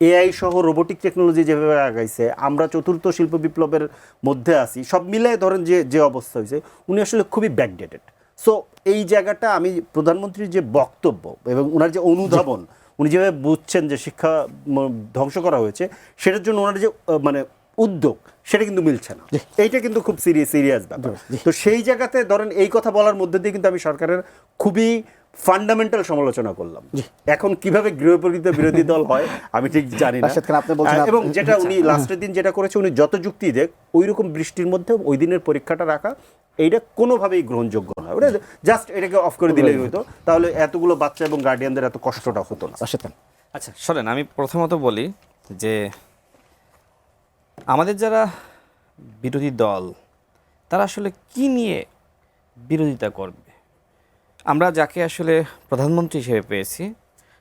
S3: এআই সহ রোবোটিক টেকনোলজি যেভাবে আগাইছে, আমরা চতুর্থ শিল্প বিপ্লবের মধ্যে আছি, সব মিলে ধরেন যে অবস্থা হয়েছে, উনি আসলে খুবই ব্যাকডেটেড। সো এই জায়গাটা আমি প্রধানমন্ত্রীর যে বক্তব্য এবং ওনার যে অনুধাবন, উনি যেভাবে বুঝছেন যে শিক্ষা ধ্বংস করা হয়েছে, সেটার জন্য ওনার যে মানে উদ্যোগ, সেটা কিন্তু মিলছে না। এইটা কিন্তু খুব সিরিয়াস ব্যাপার। তো সেই জায়গাতে ধরেন এই কথা বলার মধ্যে দিয়ে কিন্তু আমি সরকারের খুবই ফান্ডামেন্টাল সমালোচনা করলাম। এখন কিভাবে গৃহপরিহিত বিরোধী দল হয় আমি ঠিক জানি না। এবং যেটা উনি লাস্টের দিন যেটা করেছে, উনি যত যুক্তি দেখ, ওই রকম বৃষ্টির মধ্যে ওই দিনের পরীক্ষাটা রাখা, এইটা কোনোভাবেই গ্রহণযোগ্য নয়। ওটা জাস্ট এটাকে অফ করে দিলেই হতো, তাহলে এতগুলো বাচ্চা এবং গার্ডিয়ানদের এত কষ্টটা হতো না।
S2: আচ্ছা শোনেন, আমি প্রথমত বলি যে আমাদের যারা বিরোধী দল, তারা আসলে কি নিয়ে বিরোধিতা করবে? আমরা যাকে আসলে প্রধানমন্ত্রী হিসেবে পেয়েছি,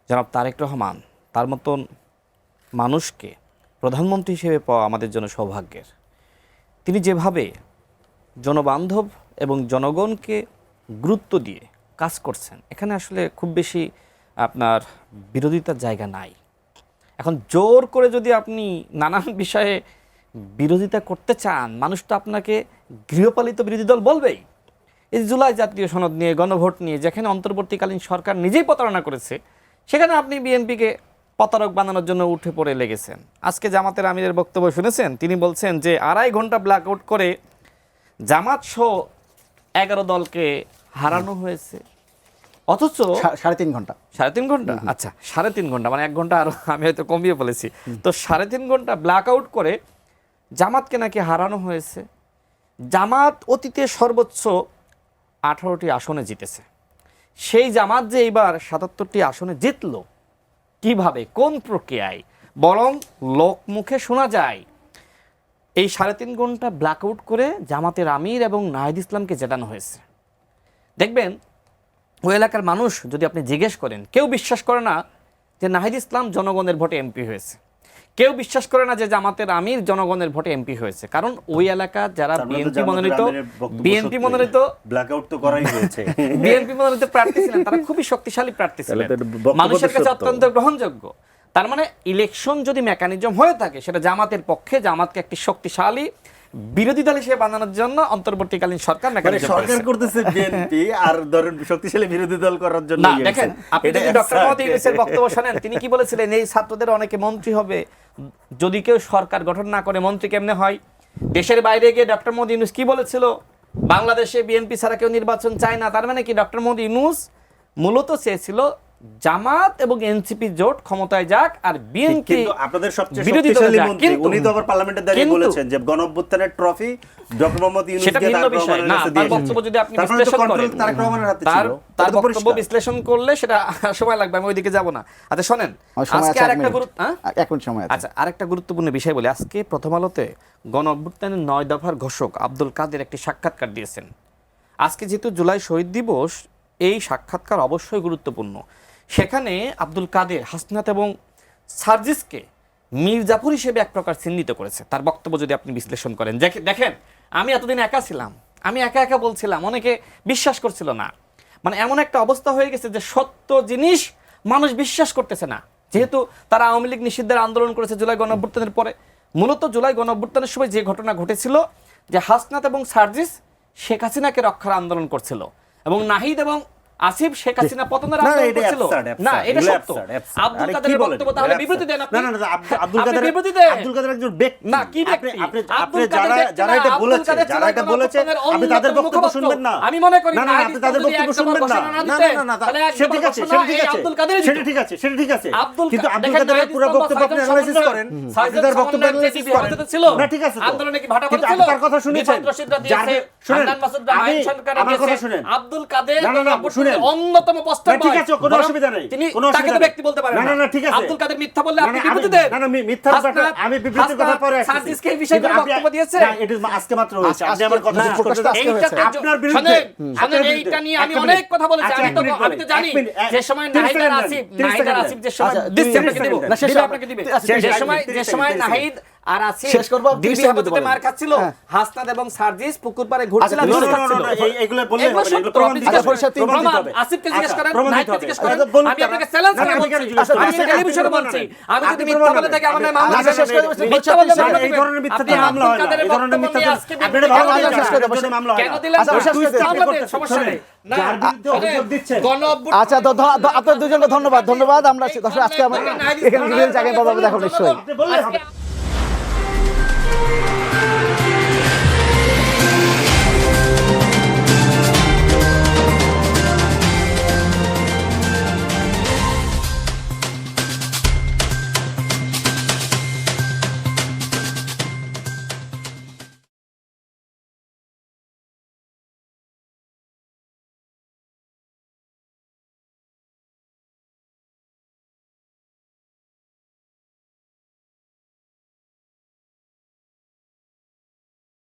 S2: জনাব তারেক রহমান, তার মতন মানুষকে প্রধানমন্ত্রী হিসেবে পাওয়া আমাদের জন্য সৌভাগ্যের। তিনি যেভাবে জনবান্ধব এবং জনগণকে গুরুত্ব দিয়ে কাজ করছেন, এখানে আসলে খুব বেশি আপনার বিরোধিতার জায়গা নাই। এখন জোর করে যদি আপনি নানান বিষয়ে বিরোধিতা করতে চান, মানুষ তো আপনাকে গৃহপালিত বিরোধী দল বলবেই। এই জুলাই জাতীয় সনদ নিয়ে, গণভোট নিয়ে, যেখানে অন্তর্বর্তীকালীন সরকার নিজেই প্রতারণা করেছে, সেখানে আপনি বিএনপিকে প্রতারক বানানোর জন্য উঠে পড়ে লেগেছেন। আজকে জামাতের আমিরের বক্তব্য শুনেছেন, তিনি বলছেন যে 2.5 ঘন্টা ব্ল্যাক আউট করে জামাত সহ 11 দলকে হারানো হয়েছে, অথচ
S1: 3.5 ঘন্টা
S2: 3.5 ঘন্টা, আচ্ছা 3.5 ঘন্টা মানে 1 ঘন্টা আরো আমি হয়তো কমিয়ে বলেছি, তো 3.5 ঘন্টা ব্ল্যাক আউট করে জামাতকে নাকি হারানো হয়েছে। জামাত অতীতে সর্বোচ্চ 18টি আসনে জিতেছে, সেই জামাত যে এইবার 77টি আসনে জিতলো কিভাবে, কোন প্রক্রিয়ায়, বরং লোকমুখে শোনা যায় এই 3.5 ঘন্টা ব্ল্যাক আউট করে জামাতের আমির এবং নাহিদ ইসলামকে জেতানো হয়েছে। দেখবেন ওই এলাকার মানুষ যদি আপনি জিজ্ঞেস করেন, কেউ বিশ্বাস করে না যে নাহিদ ইসলাম জনগণের ভোটে এমপি হয়েছে, কেউ বিশ্বাস করে না যে জামাতের আমির জনগণের ভোটে এমপি হয়েছে, কারণ ওই এলাকা যারা বিএনপি মনোনীত
S3: ব্ল্যাকআউট তো করাই হয়েছে,
S2: বিএনপি মনোনীত প্রার্থী ছিলেন, তারা খুবই শক্তিশালী প্রার্থী ছিলেন, মানুষের কাছে অত্যন্ত গ্রহণযোগ্য। তার মানে ইলেকশন যদি মেকানিজম হয়ে থাকে সেটা জামাতের পক্ষে, জামাতকে একটি শক্তিশালী বিরোধী দল হিসেবে বানানোর জন্য অন্তর্বর্তীকালীন সরকার মেকানিজম
S3: সরকার করতেছে বিএনপি আর ধরেন শক্তিশালী বিরোধী দল করার জন্য।
S2: না দেখেন, আপনি যদি ডক্টর মোহাম্মদ ইউনূসের বক্তব্য শুনেন, তিনি কি বলেছিলেন, এই ছাত্রদের অনেকে মন্ত্রী হবে, যদি কেউ সরকার গঠন না করে মন্ত্রী কেমনে হয়। দেশের বাইরে গিয়ে ডক্টর মোহাম্মদ ইউনূস কি বলেছিল, বাংলাদেশে বিএনপি ছাড়া কেউ নির্বাচন চায় না। তার মানে কি ডক্টর মোহাম্মদ ইউনূস মূলত চেয়েছিল জামাত এবং এনসিপি জোট ক্ষমতায় যাক আর বিএনপি
S3: কিন্তু আপনাদের সবচেয়ে শক্তিশালী মন্ত্রী উনি তো আবার পার্লামেন্টে দাঁড়িয়ে বলেছেন যে গণঅভ্যুত্থানের ট্রফি ডক্টর মোহাম্মদ ইউনূসকে তার রহমানের কাছে দিয়ে
S2: বক্তব্য যদি আপনি বিশ্লেষণ করেন,
S3: তারেক রহমানের হাতে ছিল,
S2: তার বক্তব্য বিশ্লেষণ করলে সেটা সময় লাগবে, আমি ওইদিকে যাব না। আচ্ছা শোনেন, আজকে আরেকটা আচ্ছা আরেকটা গুরুত্বপূর্ণ বিষয় বলি। আজকে প্রথম আলোতে গণঅভ্যুত্থানের 9 দফার ঘোষক আব্দুল কাদের একটি সাক্ষাৎকার দিয়েছেন। আজকে যেহেতু জুলাই শহীদ দিবস, এই সাক্ষাৎকার অবশ্যই গুরুত্বপূর্ণ। সেখানে আব্দুল কাদের হাসনাত এবং সার্জিসকে মীর জাফর হিসেবে এক প্রকার চিহ্নিত করেছে। তার বক্তব্য যদি আপনি বিশ্লেষণ করেন, দেখেন আমি এতদিন একা ছিলাম, আমি একা একা বলছিলাম, অনেকে বিশ্বাস করছিল না, মানে এমন একটা অবস্থা হয়ে গেছে যে সত্য জিনিস মানুষ বিশ্বাস করতেছে না, যেহেতু তারা আওয়ামী লীগ নিষিদ্ধের আন্দোলন করেছে জুলাই গণঅভ্যুত্থানের পরে। মূলত জুলাই গণঅভ্যুত্থানের সময় যে ঘটনা ঘটেছিল যে হাসনাত এবং সার্জিস শেখ হাসিনাকে রক্ষার আন্দোলন করছিল এবং নাহিদ এবং আসিফ শেখ হাসিনা পতনের আন্দোলন করছিল। না এটা সত্য। আব্দুল কাদেরের বক্তব্য তাহলে বিবৃতি দেন আপনি।
S3: না আব্দুল কাদের একজন ব্যক্তি।
S2: না কি ব্যক্তি?
S3: আপনি যারা এটা বলেছে আপনি তাদের বক্তব্য শুনবেন না।
S2: আমি মনে করি
S3: না আপনি তাদের বক্তব্য শুনবেন না। না সেটা ঠিক আছে সেটা ঠিক আছে কিন্তু আব্দুল কাদেরের পুরো বক্তব্য আপনি অ্যানালাইসিস করেন, আপনি তার বক্তব্য অ্যানালাইসিস করেন না, ঠিক আছে
S2: আন্দোলনে কি ভাটা
S3: কিন্তু
S2: পড়ছিল,
S3: আপনি তার কথা শুনেছেন, আমার কথা শুনেন।
S2: আব্দুল কাদের
S3: শুনেন
S2: অন্যতম পোস্টার বয়,
S3: ঠিক আছে কোনো অসুবিধা নেই,
S2: তিনি
S3: কোনো
S2: তাকে
S3: অসুবিধা
S2: তো ব্যক্তি বলতে পারেন
S3: না। ঠিক আছে
S2: আব্দুল কাদের মিথ্যা বললে আপনি বিবৃতি দেন।
S3: না মিথ্যার কথা আমি বিবৃতির কথা পরে আসছি।
S2: সার্জিসকে এই বিষয়ে বক্তব্য দিয়েছে
S3: না এটা আজকে মাত্র হয়েছে, আপনি আমার কথা আপনার বিরুদ্ধে
S2: এইটা নিয়ে আমি অনেক কথা বলেছি। আমি তো জানি যে সময় নাহিদ আর আসিফ যে সময় দিচ্ছে আপনাকে দেব না, শেষ আপনাকে দিবে, যে সময় নাহিদ আর আসিফ
S1: শেষ করব
S2: দিবিতে মার খাচ্ছিল, হাসনাত এবং সার্জিস পুকুর পাড়ে ঘুরছিল,
S3: এইগুলো বললে হবে না, এগুলো প্রমাণ দিতে হবে।
S2: আসিফকে জিজ্ঞেস করেন, নাহিদকে জিজ্ঞেস করেন, আমি আপনাকে চ্যালেঞ্জ করে বলছি, আমি টেলিভিশনে বলছি, আমি যদি মিথ্যা বলে থাকি আমার নামে মামলা মিথ্যা বলে
S3: এই ধরনের মিথ্যা মামলা হয় না, এই ধরনের মিথ্যা আপনারা ভালো করে শেষ করে দেন, মামলা হয় না।
S2: কেন দিলেন সমস্যা নেই না,
S3: যার বিরুদ্ধে অভিযোগ দিচ্ছেন।
S1: আচ্ছা তো আপনাদের দুজনকে ধন্যবাদ। আমরা আজকে আমরা এখানে জায়গায় পাবো, দেখো নিশ্চয়ই।